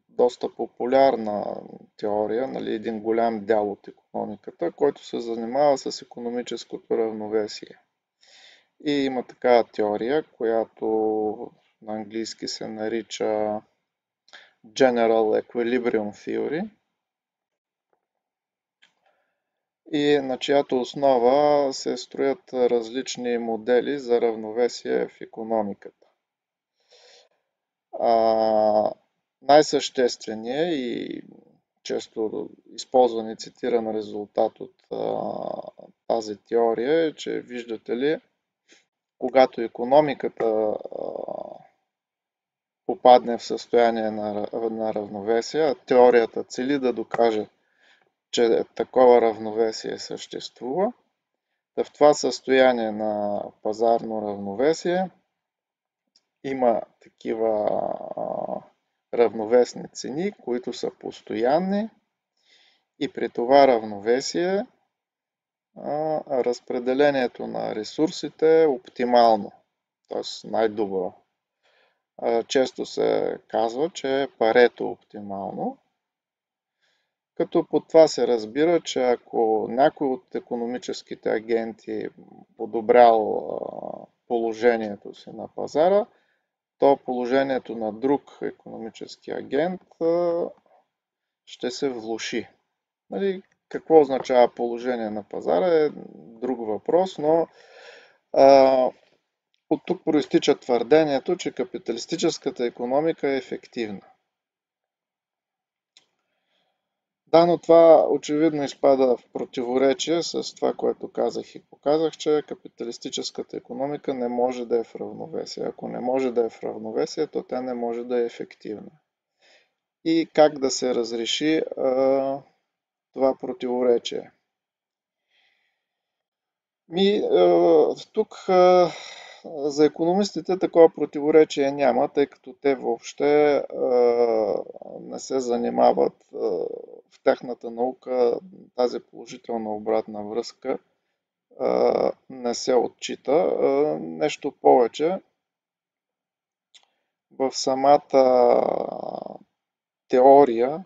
доста популярна теория, нали, един голям дял от икономиката, който се занимава с икономическото равновесие. И има такава теория, която на английски се нарича General Equilibrium Theory, и на чиято основа се строят различни модели за равновесие в икономиката. Най-същественият и често използван и цитиран резултат от тази теория е, че виждате ли, когато икономиката попадне в състояние на равновесие, теорията цели да докаже, че такова равновесие съществува, в това състояние на пазарно равновесие има такива равновесни цени, които са постоянни, и при това равновесие разпределението на ресурсите е оптимално, т.е. най-добро. Често се казва, че е Парето оптимално, като под това се разбира, че ако някой от икономическите агенти подобрял положението си на пазара, то положението на друг икономически агент ще се влоши. Нали, какво означава положение на пазара е друг въпрос, но от тук проистича твърдението, че капиталистическата икономика е ефективна. Да, но това очевидно изпада в противоречие с това, което казах и показах, че капиталистическата икономика не може да е в равновесие. Ако не може да е в равновесие, то тя не може да е ефективна. И как да се разреши това противоречие? Тук За икономистите такова противоречие няма, тъй като те въобще не се занимават в тяхната наука, тази положителна обратна връзка не се отчита. Нещо повече, в самата теория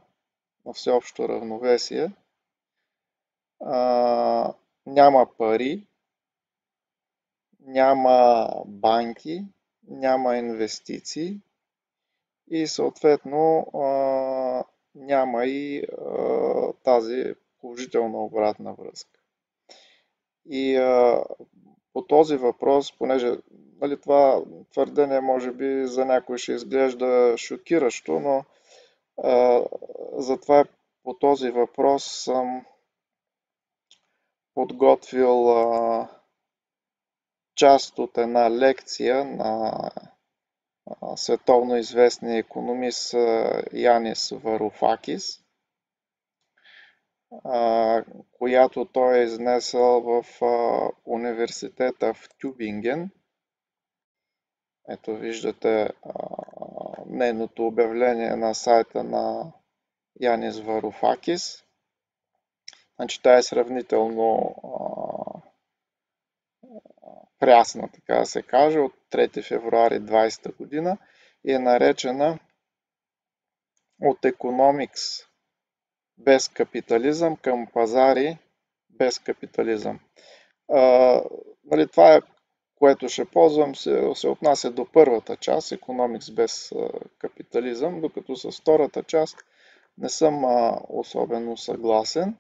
на всеобщо равновесие няма пари, няма банки, няма инвестиции и съответно няма и тази положителна обратна връзка. И по този въпрос, понеже нали, това твърдение може би за някой ще изглежда шокиращо, но затова по този въпрос съм подготвил част от една лекция на световно известния икономист Янис Варуфакис, която той е изнесъл в университета в Тюбинген. Ето виждате нейното обявление на сайта на Янис Варуфакис. Значи тя е сравнително прясна, така да се каже, от 3 февруари 2020 година и е наречена от економикс без капитализъм към пазари без капитализъм. Нали, това е, което ще ползвам, се отнася до първата част, економикс без капитализъм, докато с втората част не съм особено съгласен.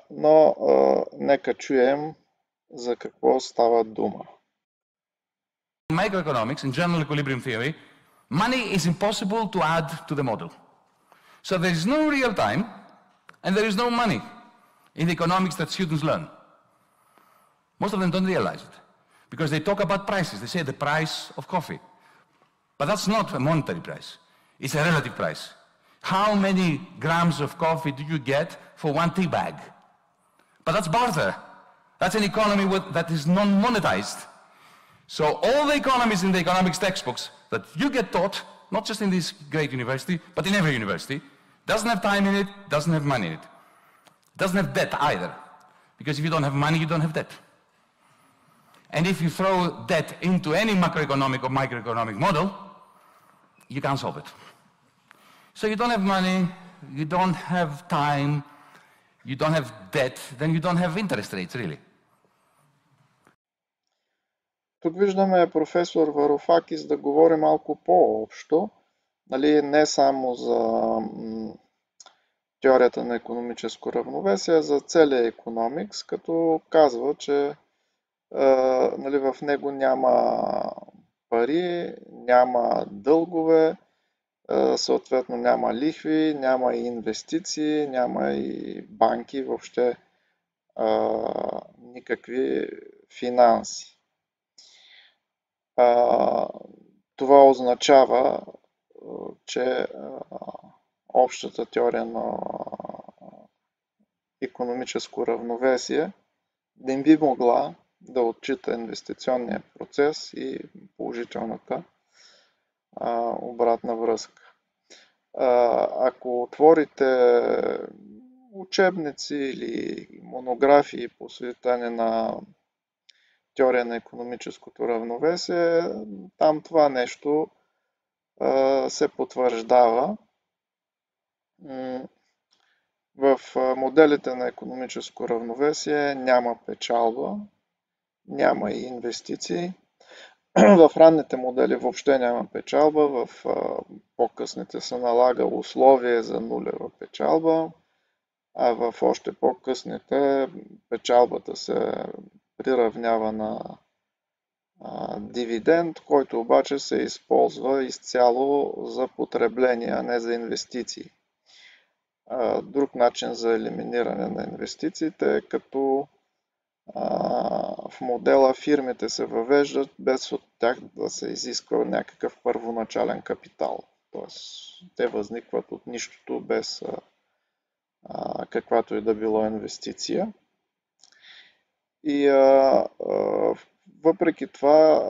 Но нека чуем за какво става дума. In microeconomics, in general equilibrium theory, money is impossible to add to the model. So there is no real time and there is no money in the economics that students learn. Most of them don't realize it because they talk about prices. They say the price of coffee. But that's not a monetary price. It's a relative price. How many grams of coffee do you get for one tea bag? But that's barter. That's an economy that is non-monetized. So all the economies in the economics textbooks that you get taught, not just in this great university, but in every university, doesn't have time in it, doesn't have money in it. Doesn't have debt either. Because if you don't have money, you don't have debt. And if you throw debt into any macroeconomic or microeconomic model, you can't solve it. So you don't have money, you don't have time, you don't have debt, then you don't have interest rates, really. Тук виждаме професор Варуфакис да говори малко по-общо, нали, не само за теорията на икономическо равновесие, а за целия економикс, като казва, че нали, в него няма пари, няма дългове, съответно няма лихви, няма и инвестиции, няма и банки, въобще никакви финанси. Това означава, че общата теория на икономическо равновесие не би могла да отчита инвестиционния процес и положителната обратна връзка. Ако отворите учебници или монографии посветени на теория на икономическото равновесие, там това нещо се потвърждава. В моделите на икономическо равновесие няма печалба, няма и инвестиции. В ранните модели въобще няма печалба, в по-късните се налага условие за нулева печалба, а в още по-късните печалбата се приравнява на дивиденд, който обаче се използва изцяло за потребление, а не за инвестиции. Друг начин за елиминиране на инвестициите е като в модела фирмите се въвеждат без от тях да се изисква някакъв първоначален капитал. Тоест, те възникват от нищото без каквато и да било инвестиция. И въпреки това,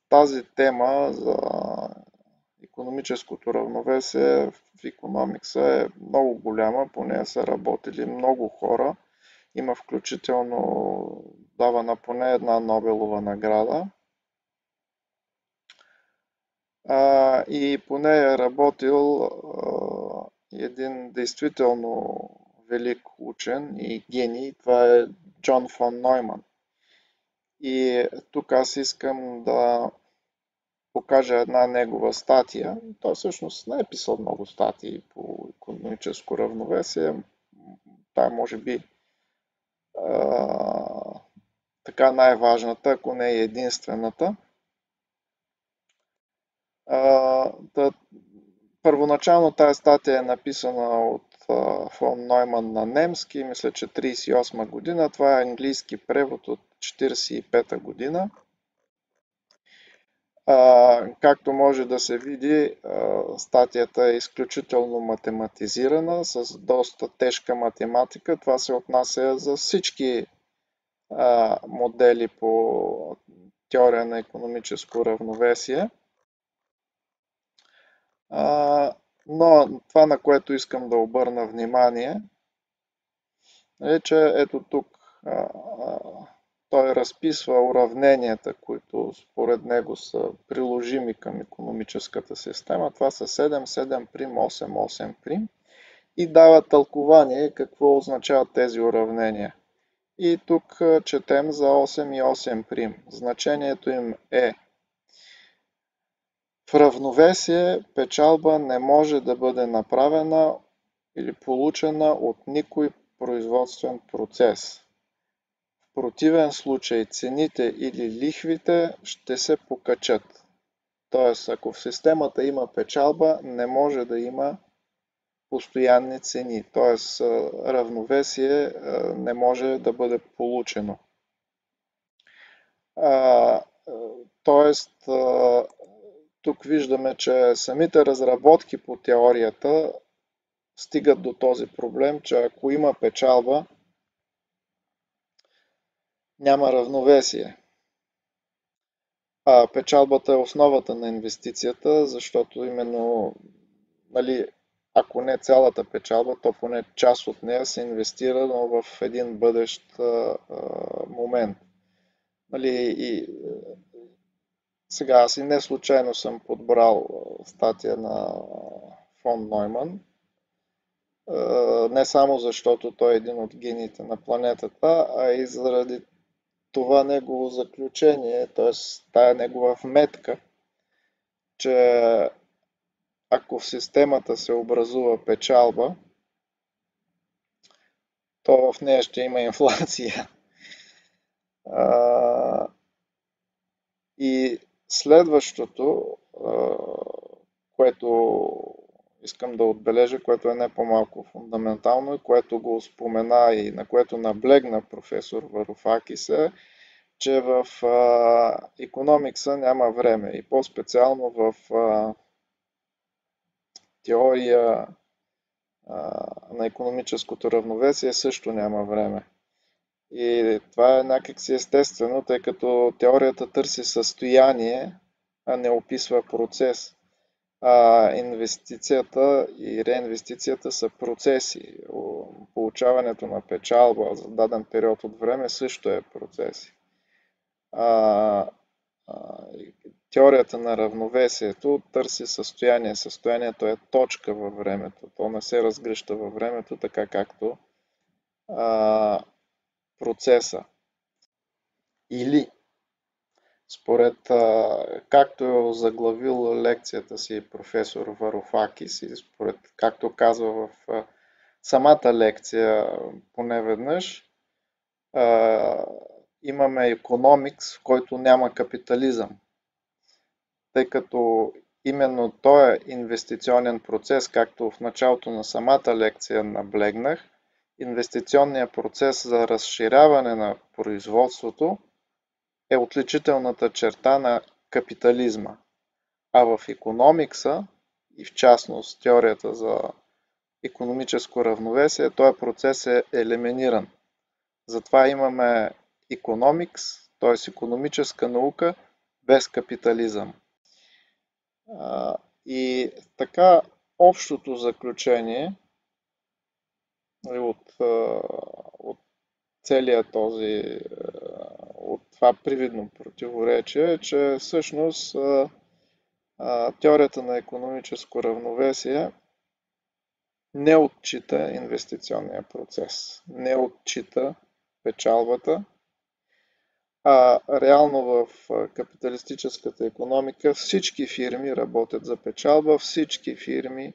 тази тема за икономическото равновесие в икономикса е много голяма, по нея са работили много хора. Има включително давана поне една Нобелова награда. И по нея е работил един действително велик учен и гений. Това е Джон фон Нойман. И тук аз искам да покажа една негова статия. Той всъщност не е писал много статии по икономическо равновесие. Та може би така най-важната, ако не е единствената. Първоначално тази статия е написана от фон Нойман на немски, мисля, че 1938 година. Това е английски превод от 1945 година. Както може да се види, статията е изключително математизирана, с доста тежка математика. Това се отнася за всички модели по теория на икономическо равновесие. Но това, на което искам да обърна внимание, е, че ето тук той разписва уравненията, които според него са приложими към икономическата система. Това са 7, 7', 8, 8', и дава тълкование какво означават тези уравнения. И тук четем за 8 и 8'. Значението им е: в равновесие печалба не може да бъде направена или получена от никой производствен процес. В противен случай цените или лихвите ще се покачат. Тоест, ако в системата има печалба, не може да има постоянни цени. Тоест, равновесие не може да бъде получено. Тоест, тук виждаме, че самите разработки по теорията стигат до този проблем, че ако има печалба, няма равновесие. Печалбата е основата на инвестицията, защото именно, ако не цялата печалба, то поне част от нея се инвестира, но в един бъдещ момент. Сега аз и не случайно съм подбрал статия на фон Нойман, не само защото той е един от гениите на планетата, а и заради това негово заключение, т.е. тая негова вметка, че ако в системата се образува печалба, то в нея ще има инфлация. И следващото, което искам да отбележа, което е не по-малко фундаментално и което го спомена и на което наблегна професор Варуфакис, е, че в икономикса няма време и по-специално в теория на икономическото равновесие също няма време. И това е някакси естествено, тъй като теорията търси състояние, а не описва процес. Инвестицията и реинвестицията са процеси. Получаването на печалба за даден период от време също е процеси. Теорията на равновесието търси състояние. Състоянието е точка във времето. То не се разгръща във времето, така както процеса. Или, според както е заглавил лекцията си професор Варуфакис и според както казва в самата лекция поне веднъж, имаме икономикс, в който няма капитализъм. Тъй като именно този инвестиционен процес, както в началото на самата лекция наблегнах, инвестиционният процес за разширяване на производството е отличителната черта на капитализма. А в икономикса и в частност теорията за икономическо равновесие, този процес е елиминиран. Затова имаме economics, т.е. икономическа наука без капитализъм. И така, общото заключение от целият този, от това привидно противоречие е, че всъщност теорията на икономическо равновесие не отчита инвестиционния процес, не отчита печалбата, а реално в капиталистическата икономика всички фирми работят за печалба, всички фирми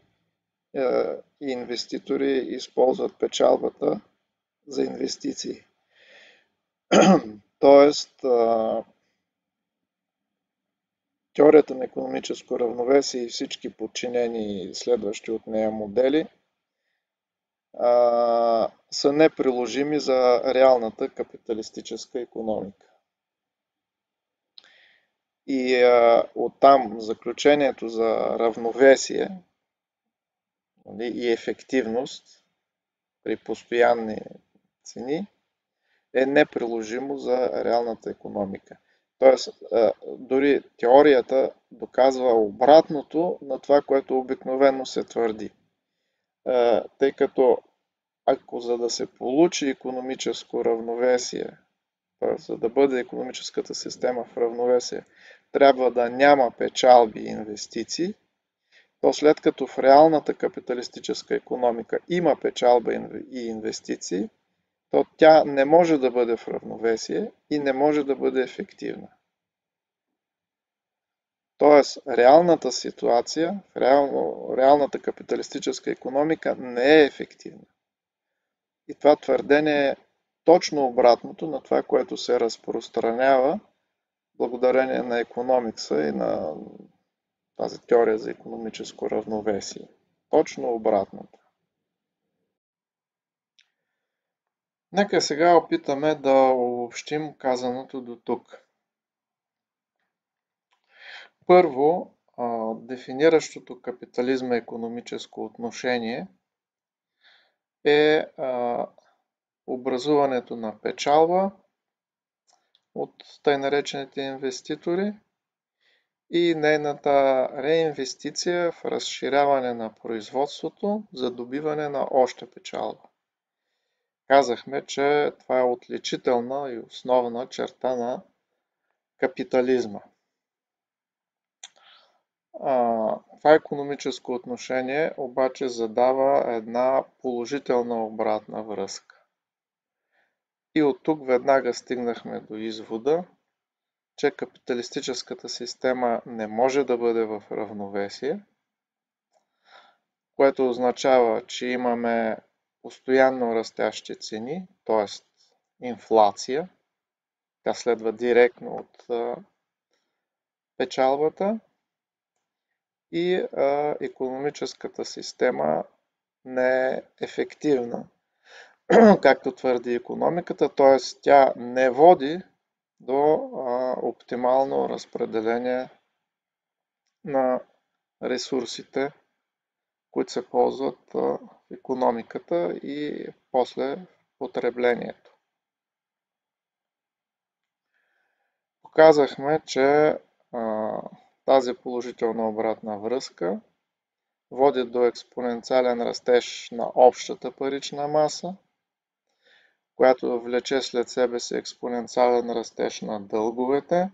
и инвеститори използват печалбата за инвестиции. Тоест, теорията на икономическо равновесие и всички подчинени и следващи от нея модели са неприложими за реалната капиталистическа икономика. И оттам заключението за равновесие и ефективност при постоянни цени е неприложимо за реалната икономика. Тоест, дори теорията доказва обратното на това, което обикновено се твърди. Тъй като ако за да се получи икономическо равновесие, т.е. за да бъде икономическата система в равновесие, трябва да няма печалби и инвестиции, то след като в реалната капиталистическа икономика има печалба и инвестиции, то тя не може да бъде в равновесие и не може да бъде ефективна. Тоест, реалната ситуация, реалната капиталистическа икономика не е ефективна. И това твърдение е точно обратното на това, което се разпространява благодарение на икономикса и на тази теория за икономическо равновесие. Точно обратното. Нека сега опитаме да обобщим казаното до тук. Първо, дефиниращото капитализма икономическо отношение е образуването на печалба от тъй наречените инвеститори и нейната реинвестиция в разширяване на производството за добиване на още печалба. Казахме, че това е отличителна и основна черта на капитализма. Това икономическо отношение обаче задава една положителна обратна връзка. И от тук веднага стигнахме до извода, че капиталистическата система не може да бъде в равновесие, което означава, че имаме постоянно растящи цени, т.е. инфлация. Тя следва директно от печалбата и икономическата система не е ефективна, както твърди икономиката, т.е. тя не води до оптимално разпределение на ресурсите, които се ползват в икономиката и после потреблението. Показахме, че тази положителна обратна връзка води до експоненциален растеж на общата парична маса, която влече след себе си експоненциален растеж на дълговете.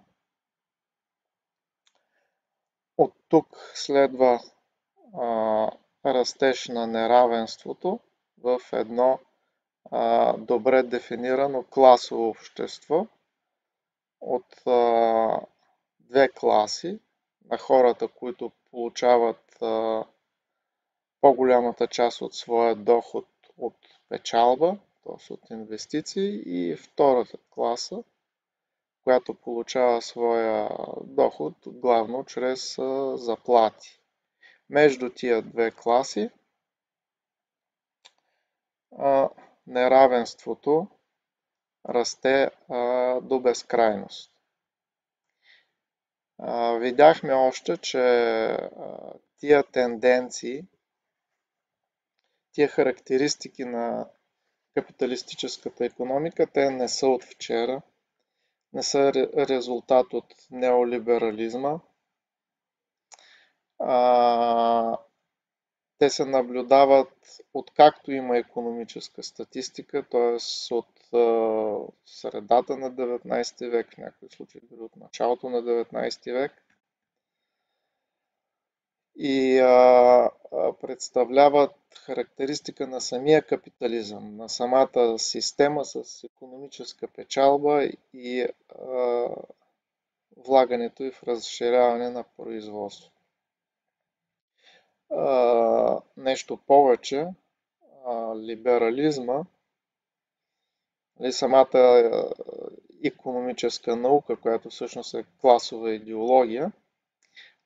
От тук следва растеж на неравенството в едно добре дефинирано класово общество от две класи на хората, които получават по-голямата част от своя доход от печалба, т.е. от инвестиции, и втората класа, която получава своя доход главно чрез заплати. Между тия две класи неравенството расте до безкрайност. Видяхме още, че тия тенденции, тия характеристики на капиталистическата икономика. Те не са от вчера, не са резултат от неолиберализма. Те се наблюдават откакто има икономическа статистика, т.е. от средата на 19 век, в някои случаи дори от началото на 19 век. И представляват характеристика на самия капитализъм, на самата система с икономическа печалба и влагането и в разширяване на производство. Нещо повече, либерализма или самата икономическа наука, която всъщност е класова идеология,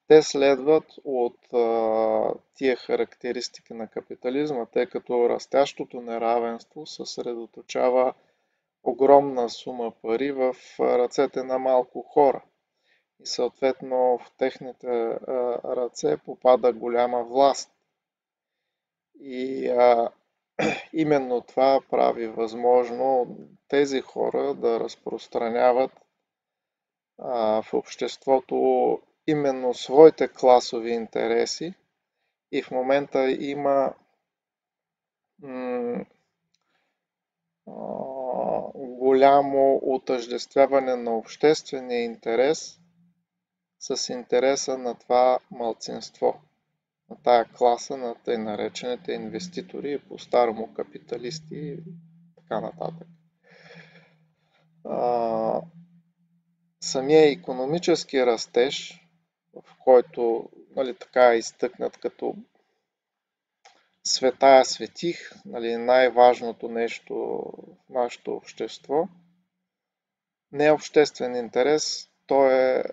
те следват от тия характеристики на капитализма, тъй като растящото неравенство съсредоточава огромна сума пари в ръцете на малко хора. И съответно в техните ръце попада голяма власт. И именно това прави възможно тези хора да разпространяват в обществото именно своите класови интереси. И в момента има голямо отъждествяване на обществения интерес с интереса на това малцинство, на тая класа, на тъй наречените инвеститори, по-старому капиталисти и така нататък. Самия икономически растеж, в който така е изтъкнат като светая светих, най-важното нещо в нашето общество, не е обществен интерес, то е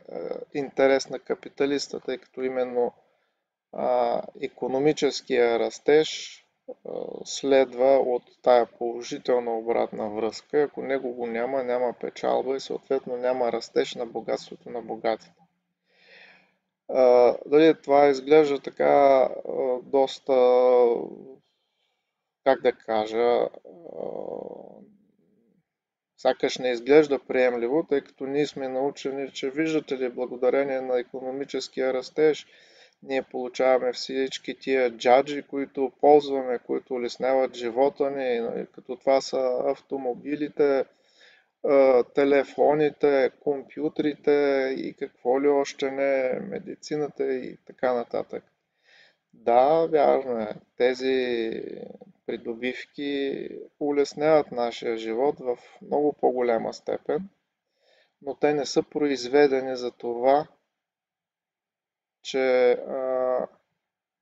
интерес на капиталиста, тъй като именно икономическия растеж следва от тая положителна обратна връзка. Ако него го няма, няма печалба и съответно няма растеж на богатството на богатите. Това изглежда така доста, как да кажа, сякаш не изглежда приемливо, тъй като ние сме научени, че виждате ли, благодарение на икономическия растеж, ние получаваме всички тия джаджи, които ползваме, които улесняват живота ни, като това са автомобилите, телефоните, компютрите и какво ли още не, медицината и така нататък. Да, вярно е, тези придобивки улесняват нашия живот в много по-голяма степен, но те не са произведени за това, че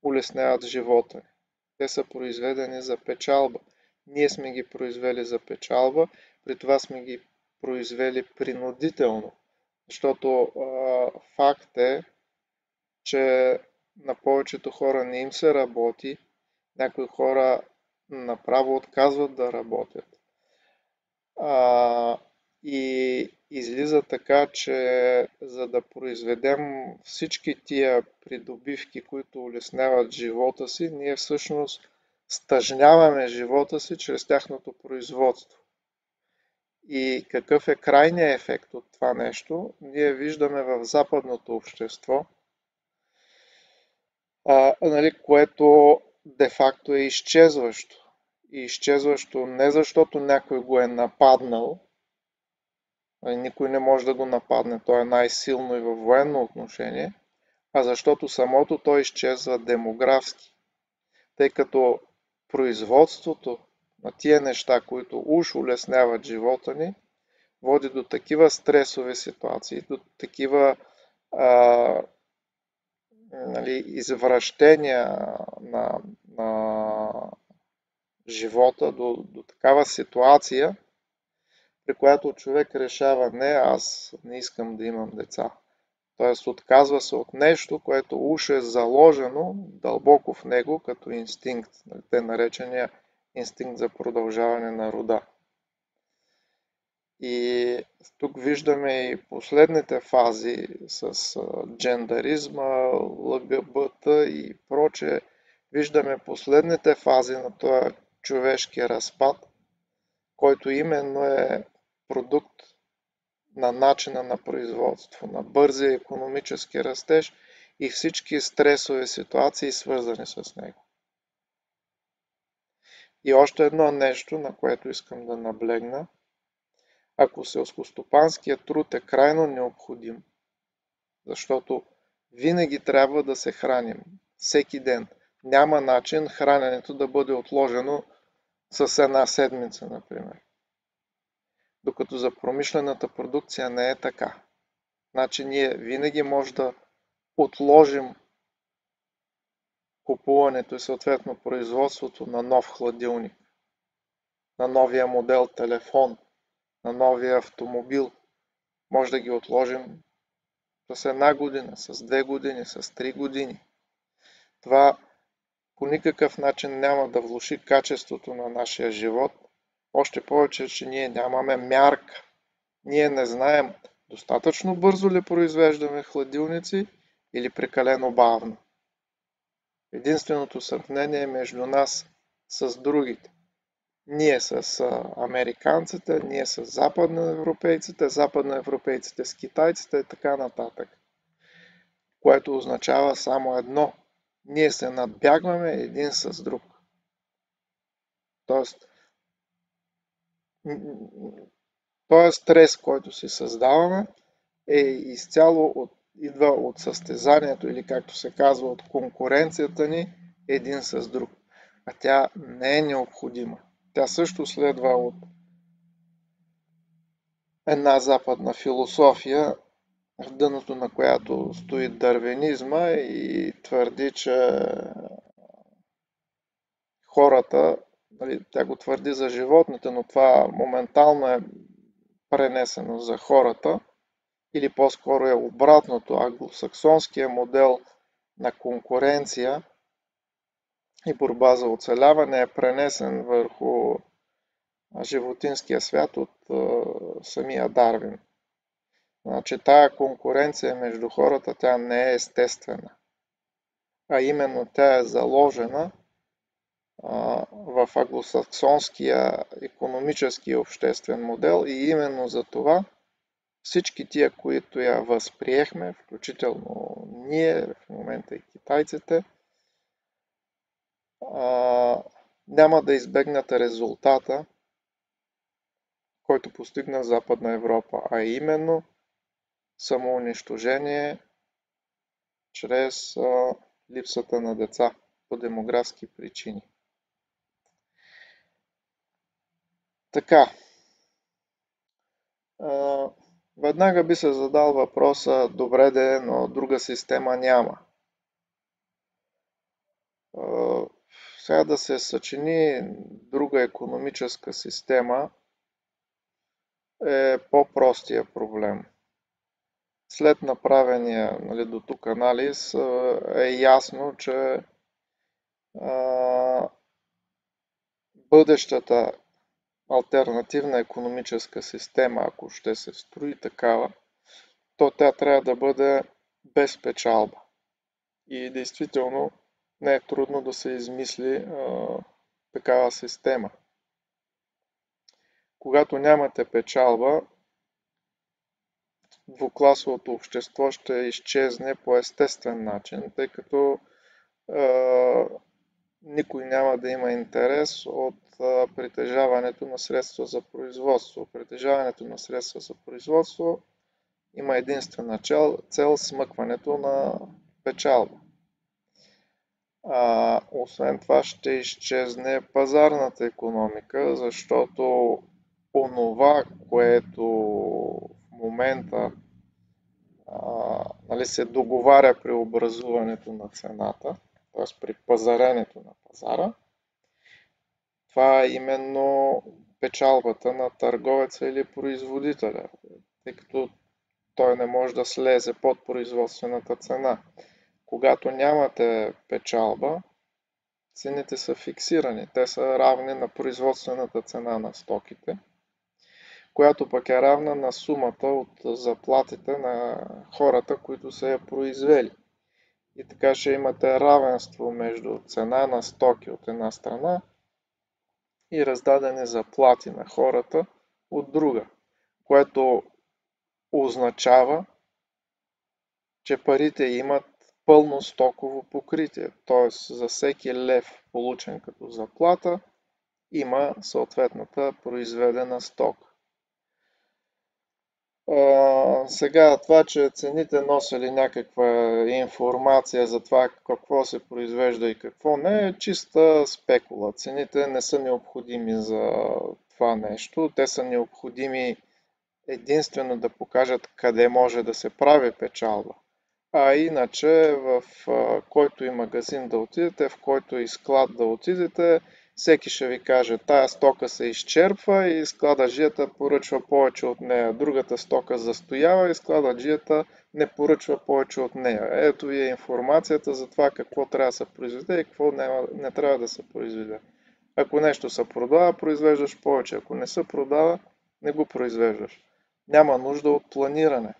улесняват живота ни. Те са произведени за печалба. Ние сме ги произвели за печалба, при това сме ги произвели принудително. Защото факт е, че на повечето хора не им се работи, някои хора направо отказват да работят. И излиза така, че за да произведем всички тия придобивки, които улесняват живота си, ние всъщност стъжняваме живота си чрез тяхното производство. И какъв е крайният ефект от това нещо? Ние виждаме в западното общество, което де-факто е изчезващо. И изчезващо не защото някой го е нападнал, никой не може да го нападне, то е най-силно и във военно отношение, а защото самото то изчезва демографски. Тъй като производството на тия неща, които уж улесняват живота ни, води до такива стресови ситуации, до такива извращения на живота, до такава ситуация, при която човек решава: не, аз не искам да имам деца. Тоест отказва се от нещо, което уж е заложено дълбоко в него като инстинкт, те наречения инстинкт за продължаване на рода. И тук виждаме и последните фази с джендаризма, ЛГБТ и прочее. Виждаме последните фази на този човешки разпад, който именно е продукт на начина на производство, на бързия икономически растеж и всички стресови ситуации, свързани с него. И още едно нещо, на което искам да наблегна. Ако селскостопанският труд е крайно необходим, защото винаги трябва да се храним, всеки ден. Няма начин храненето да бъде отложено с една седмица, например. Докато за промишлената продукция не е така. Значи ние винаги може да отложим купуването и съответно производството на нов хладилник, на новия модел телефон, на новия автомобил. Може да ги отложим с една година, с 2 години, с 3 години. Това по никакъв начин няма да влоши качеството на нашия живот. Още повече, че ние нямаме мярка. Ние не знаем достатъчно бързо ли произвеждаме хладилници или прекалено бавно. Единственото сравнение е между нас с другите. Ние с американците, ние с западноевропейците с китайците и така нататък. Което означава само едно. Ние се надбягваме един с друг. Тоест, този стрес, който си създаваме, е изцяло идва от състезанието или както се казва от конкуренцията ни един с друг. А тя не е необходима. Тя също следва от една западна философия, в дъното на която стои дарвинизма и твърди, че хората, нали, тя го твърди за животните, но това моментално е пренесено за хората, или по-скоро е обратното. Англосаксонския модел на конкуренция и борба за оцеляване е пренесен върху животинския свят от самия Дарвин. Значи тая конкуренция между хората, тя не е естествена, а именно тя е заложена в англосаксонския икономически и обществен модел и именно за това всички тия, които я възприехме, включително ние, в момента и китайците, няма да избегнат резултата, който постигна Западна Европа, а именно самоунищожение чрез липсата на деца по демографски причини. Така, веднага би се задал въпроса, добре де, но друга система няма. Сега да се съчини друга икономическа система е по-простия проблем. След направения, нали, до тук анализ е ясно, че бъдещата алтернативна икономическа система, ако ще се строи такава, то тя трябва да бъде без печалба. И действително не е трудно да се измисли такава система. Когато нямате печалба, двукласовото общество ще изчезне по естествен начин, тъй като никой няма да има интерес от притежаването на средства за производство. Притежаването на средства за производство има единствена цел смъкването на печалба. Освен това ще изчезне пазарната икономика, защото онова, което в момента нали, се договаря при образуването на цената, т.е. при пазаренето на пазара, това е именно печалбата на търговеца или производителя, тъй като той не може да слезе под производствената цена. Когато нямате печалба, цените са фиксирани. Те са равни на производствената цена на стоките, която пък е равна на сумата от заплатите на хората, които са я произвели. И така ще имате равенство между цена на стоки от една страна и раздадени заплати на хората от друга, което означава, че парите имат пълно стоково покритие, т.е. за всеки лев получен като заплата има съответната произведена стока. Сега това, че цените носили някаква информация за това какво се произвежда и какво не, е чиста спекула. Цените не са необходими за това нещо. Те са необходими единствено да покажат къде може да се прави печалба. А иначе в който и магазин да отидете, в който и склад да отидете, всеки ще ви каже, тая стока се изчерпва и склададжията поръчва повече от нея. Другата стока застоява и склададжията не поръчва повече от нея. Ето ви е информацията за това какво трябва да се произведе и какво не трябва да се произведе. Ако нещо се продава, произвеждаш повече. Ако не се продава, не го произвеждаш. Няма нужда от планиране.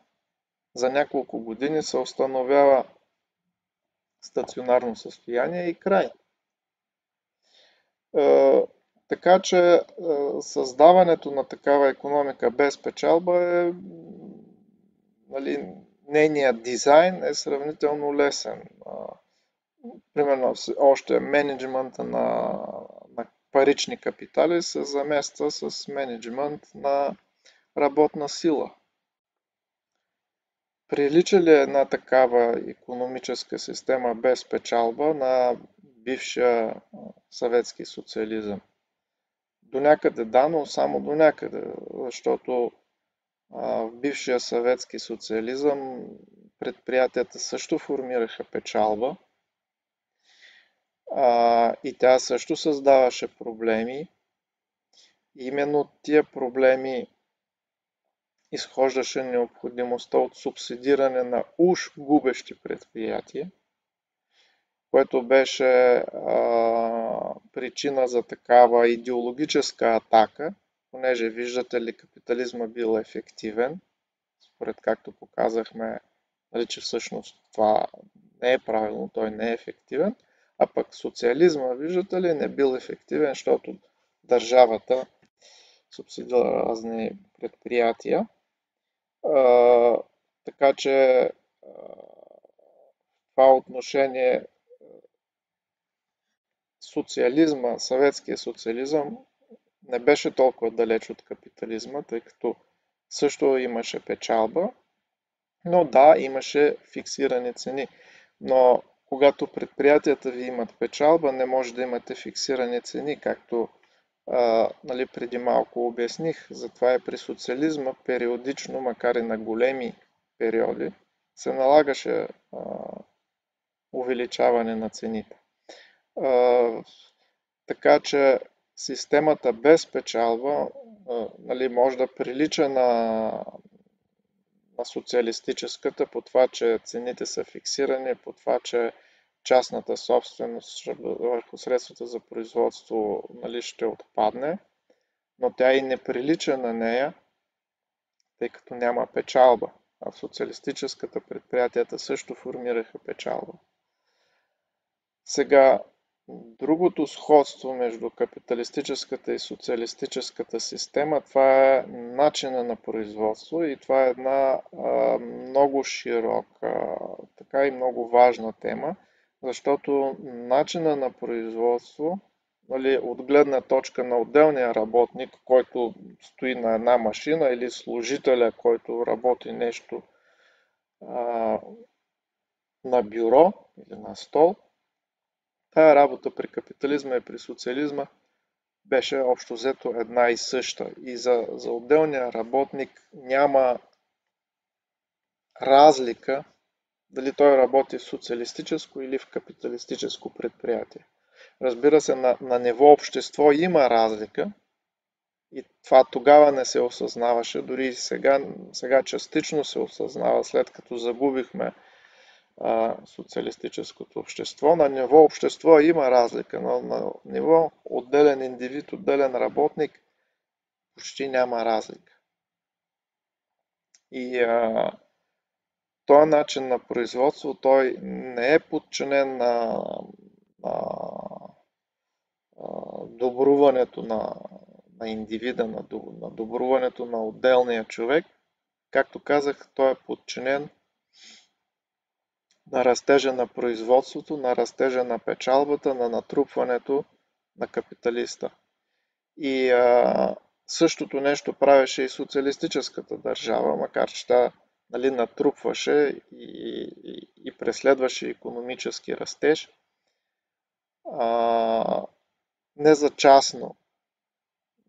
За няколко години се установява стационарно състояние и край. Така че създаването на такава икономика без печалба е, нейният дизайн е сравнително лесен. Примерно още менеджмента на парични капитали се замества с менеджмент на работна сила. Прилича ли една такава икономическа система без печалба на бившия съветски социализъм? До някъде да, но само до някъде, защото в бившия съветски социализъм предприятията също формираха печалба и тя също създаваше проблеми. Именно тия проблеми изхождаше необходимостта от субсидиране на уж губещи предприятия, което беше причина за такава идеологическа атака, понеже виждате ли капитализма бил ефективен, според както показахме, че всъщност това не е правилно, той не е ефективен, а пък социализма, виждате ли, не бил ефективен, защото държавата субсидира разни предприятия. Така че в това отношение социализма, съветския социализъм не беше толкова далеч от капитализма, тъй като също имаше печалба, но да, имаше фиксирани цени. Но когато предприятията ви имат печалба, не може да имате фиксирани цени, както преди малко обясних. Затова и при социализма периодично, макар и на големи периоди, се налагаше увеличаване на цените. Така че системата без печалба може да прилича на социалистическата по това, че цените са фиксирани, по това, че частната собственост върху средствата за производство ще отпадне, но тя и не прилича на нея, тъй като няма печалба. А в социалистическата предприятията също формираха печалба. Сега, другото сходство между капиталистическата и социалистическата система, това е начина на производство и това е една много широка, така и много важна тема, защото начина на производство, от гледна точка на отделния работник, който стои на една машина, или служителя, който работи нещо на бюро или на стол, тая работа при капитализма и при социализма беше общо взето една и съща. И за отделния работник няма разлика дали той работи в социалистическо или в капиталистическо предприятие. Разбира се, на ниво общество има разлика и това тогава не се осъзнаваше, дори и сега частично се осъзнава, след като загубихме социалистическото общество. На ниво общество има разлика, но на ниво отделен индивид, отделен работник почти няма разлика. И този начин на производство, той не е подчинен на добруването на индивида, на добруването на отделния човек, както казах, той е подчинен на растежа на производството, на растежа на печалбата, на натрупването на капиталиста. И същото нещо правеше и социалистическата държава, макар че тя, нали, натрупваше и преследваше икономически растеж, не за частно,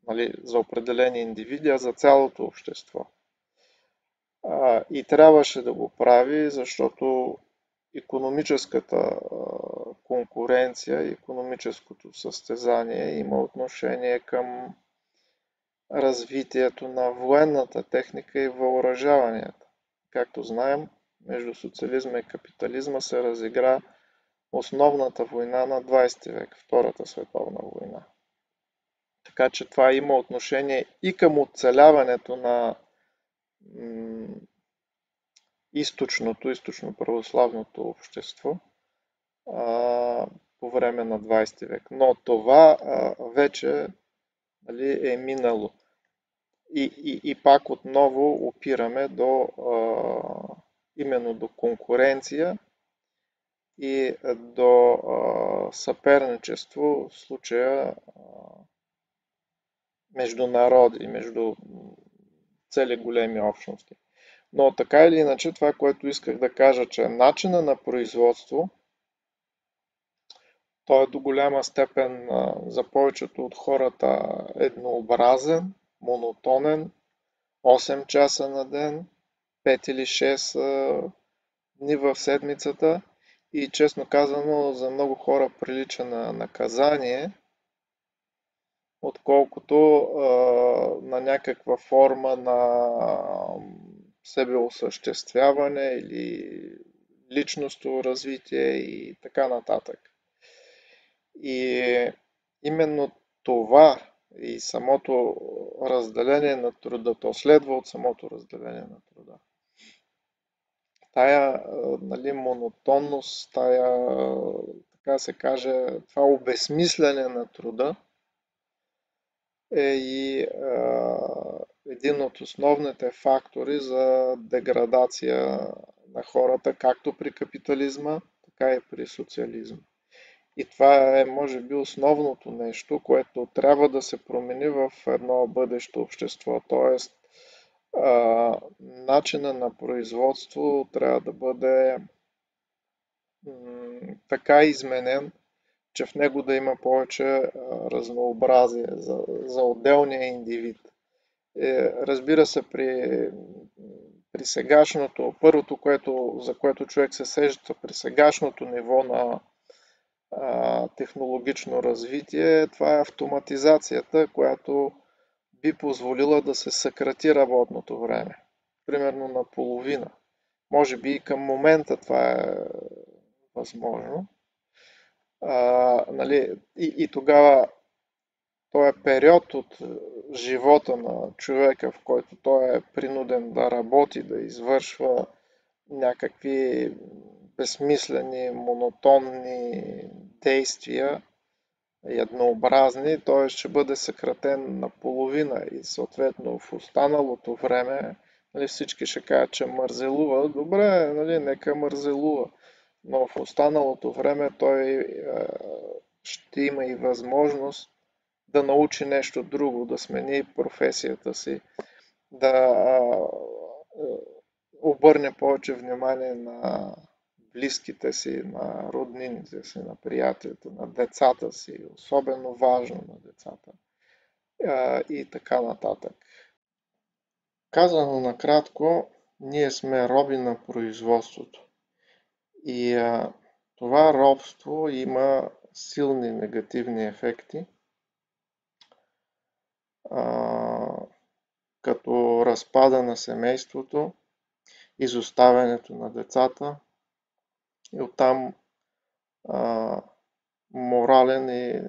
нали, за определени индивиди, а за цялото общество. И трябваше да го прави, защото икономическата конкуренция, икономическото състезание има отношение към развитието на военната техника и въоръжаванията. Както знаем, между социализма и капитализма се разигра основната война на 20 век, Втората световна война. Така че това има отношение и към оцеляването на източно-православното общество по време на 20 век. Но това вече, нали, е минало. И пак отново опираме именно до конкуренция и до съперничество, в случая между народи, между цели големи общности. Но така или иначе, това, което исках да кажа, че начина на производство, той е до голяма степен за повечето от хората еднообразен, монотонен, 8 часа на ден, 5 или 6 дни в седмицата и честно казано за много хора прилича на наказание, отколкото на някаква форма на себеосъществяване или личностно развитие и така нататък. И именно това и самото разделение на труда, то следва от самото разделение на труда. Тая, нали, монотонност, тая, така се каже, това обезсмисляне на труда е и един от основните фактори за деградация на хората, както при капитализма, така и при социализма. И това е, може би, основното нещо, което трябва да се промени в едно бъдещо общество. Тоест, начина на производство трябва да бъде така изменен, че в него да има повече разнообразие за отделния индивид. Разбира се, при сегашното, първото, за което човек се сеща при сегашното ниво на технологично развитие, това е автоматизацията, която би позволила да се съкрати работното време. Примерно на половина. Може би и към момента това е възможно. Нали, и тогава този период от живота на човека, в който той е принуден да работи, да извършва някакви безсмислени, монотонни действия, еднообразни, т.е. ще бъде съкратен на половина и съответно в останалото време, нали, всички ще кажат, че мързелува. Добре, нали, нека мързелува, но в останалото време той ще има и възможност да научи нещо друго, да смени професията си, да обърне повече внимание на близките си, на роднините си, на приятелите, на децата си, особено важно на децата и така нататък. Казано накратко, ние сме роби на производството. И това робство има силни негативни ефекти, като разпада на семейството, изоставянето на децата и оттам морален и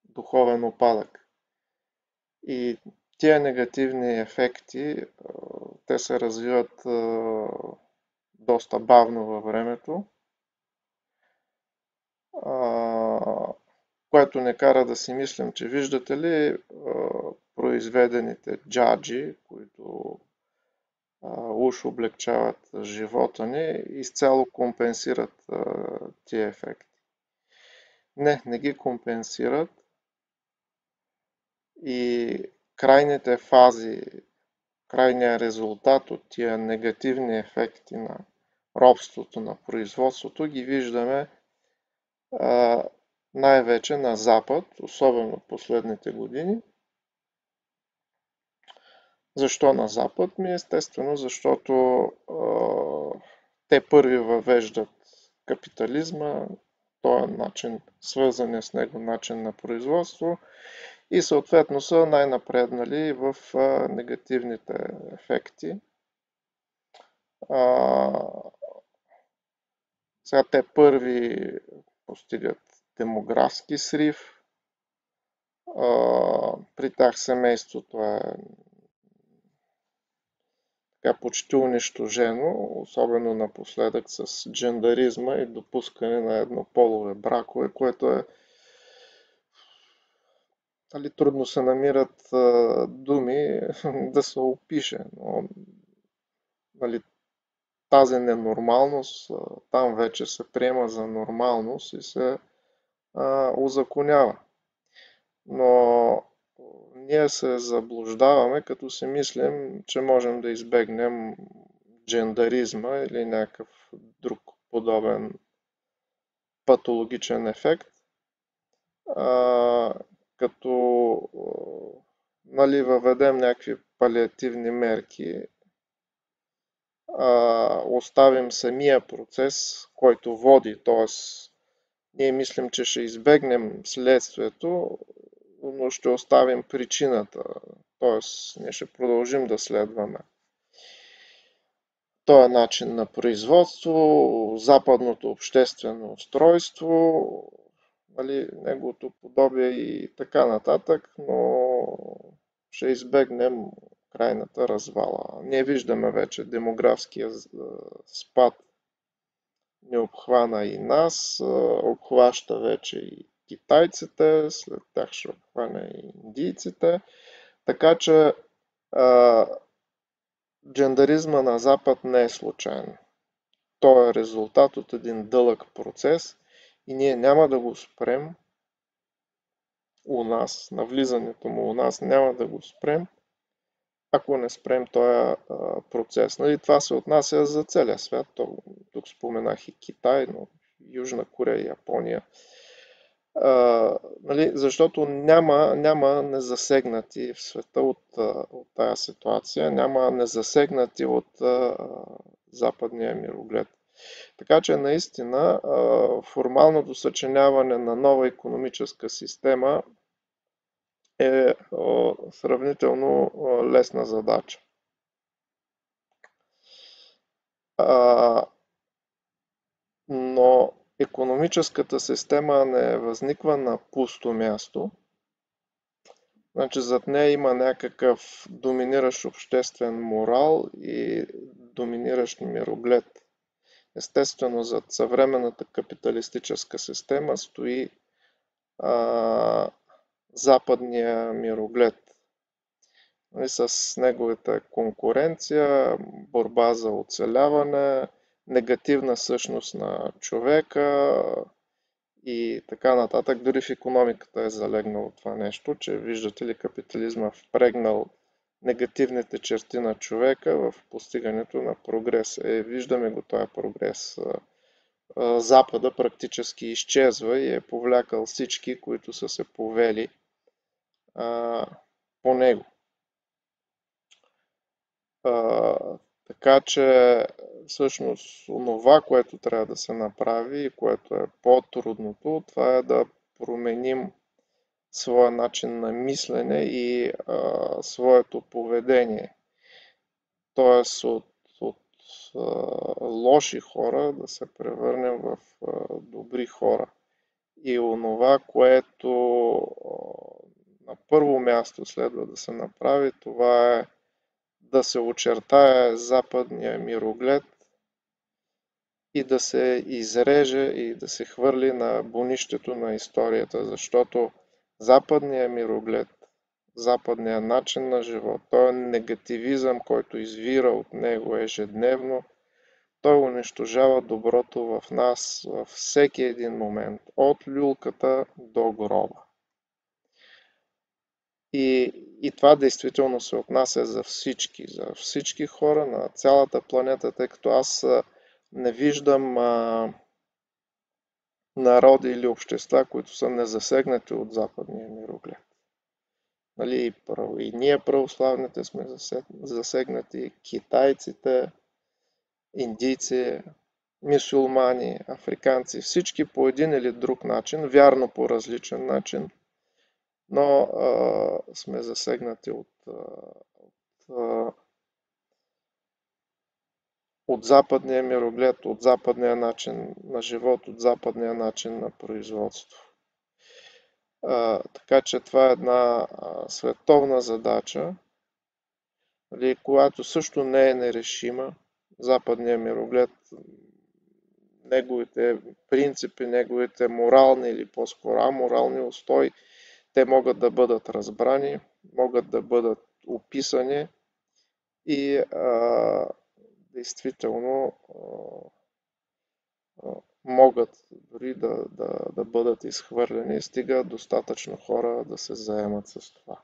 духовен упадък. И тия негативни ефекти, те се развиват доста бавно във времето. което не кара да си мислим, че виждате ли произведените джаджи, които уж облегчават живота ни, изцяло компенсират тия ефекти. Не ги компенсират и крайните фази, крайният резултат от тия негативни ефекти на робството, на производството, ги виждаме най-вече на Запад, особено последните години. Защо на Запад? Естествено, защото те първи въвеждат капитализма, този начин, свързан с него начин на производство и съответно са най-напреднали в негативните ефекти. Сега те първи постигат демографски срив. При тях семейството е почти унищожено, особено напоследък с джендаризма и допускане на еднополови бракове, което е трудно се намират думи да се опише, но тази ненормалност там вече се приема за нормалност и се узаконява. Но ние се заблуждаваме, като си мислим, че можем да избегнем джендаризма или някакъв друг подобен патологичен ефект, като въведем някакви палиативни мерки, оставим самия процес, който води, т.е. ние мислим, че ще избегнем следствието, но ще оставим причината, т.е. ние ще продължим да следваме този начин на производство, западното обществено устройство, неговото подобие и така нататък, но ще избегнем крайната развала. Ние виждаме вече демографския спад не обхвана и нас, обхваща вече и китайците, след тях ще обхване и индийците. Така че джендаризма на Запад не е случайен. Той е резултат от един дълъг процес и ние няма да го спрем у нас, навлизането му у нас няма да го спрем, ако не спрем този процес. Това се отнася за целия свят. Тук споменах и Китай, но Южна Корея, Япония. Защото няма незасегнати в света от тази ситуация, няма незасегнати от западния мироглед. Така че наистина формалното съчиняване на нова икономическа система е сравнително лесна задача. Но икономическата система не възниква на пусто място. Зад нея има някакъв доминиращ обществен морал и доминиращ мироглед. Естествено, зад съвременната капиталистическа система стои западния мироглед. С неговата конкуренция, борба за оцеляване, негативна същност на човека и така нататък. Дори в икономиката е залегнало това нещо, че виждате ли капитализма впрегнал негативните черти на човека в постигането на прогрес. Виждаме го този прогрес. Запада практически изчезва и е повлякал всички, които са се повели по него. Така че всъщност онова, което трябва да се направи и което е по-трудното, това е да променим своя начин на мислене и своето поведение. Тоест от лоши хора да се превърнем в добри хора. И онова, което на първо място следва да се направи, това е да се очертае западния мироглед и да се изреже и да се хвърли на бунището на историята, защото западният мироглед, западният начин на живот, този негативизъм, който извира от него ежедневно, той унищожава доброто в нас във всеки един момент, от люлката до гроба. И това действително се отнася за всички хора на цялата планета, тъй като аз не виждам народи или общества, които са незасегнати от западния мироглед. Нали, и ние православните сме засегнати, китайците, индийци, мюсюлмани, африканци, всички по един или друг начин, вярно по различен начин, но сме засегнати от западния мироглед, от западния начин на живот, от западния начин на производство. Така че това е една световна задача, която също не е нерешима. Западния мироглед, неговите принципи, неговите морални или по-скоро аморални устои, те могат да бъдат разбрани, могат да бъдат описани и действително могат дори да бъдат изхвърлени, стига достатъчно хора да се заемат с това.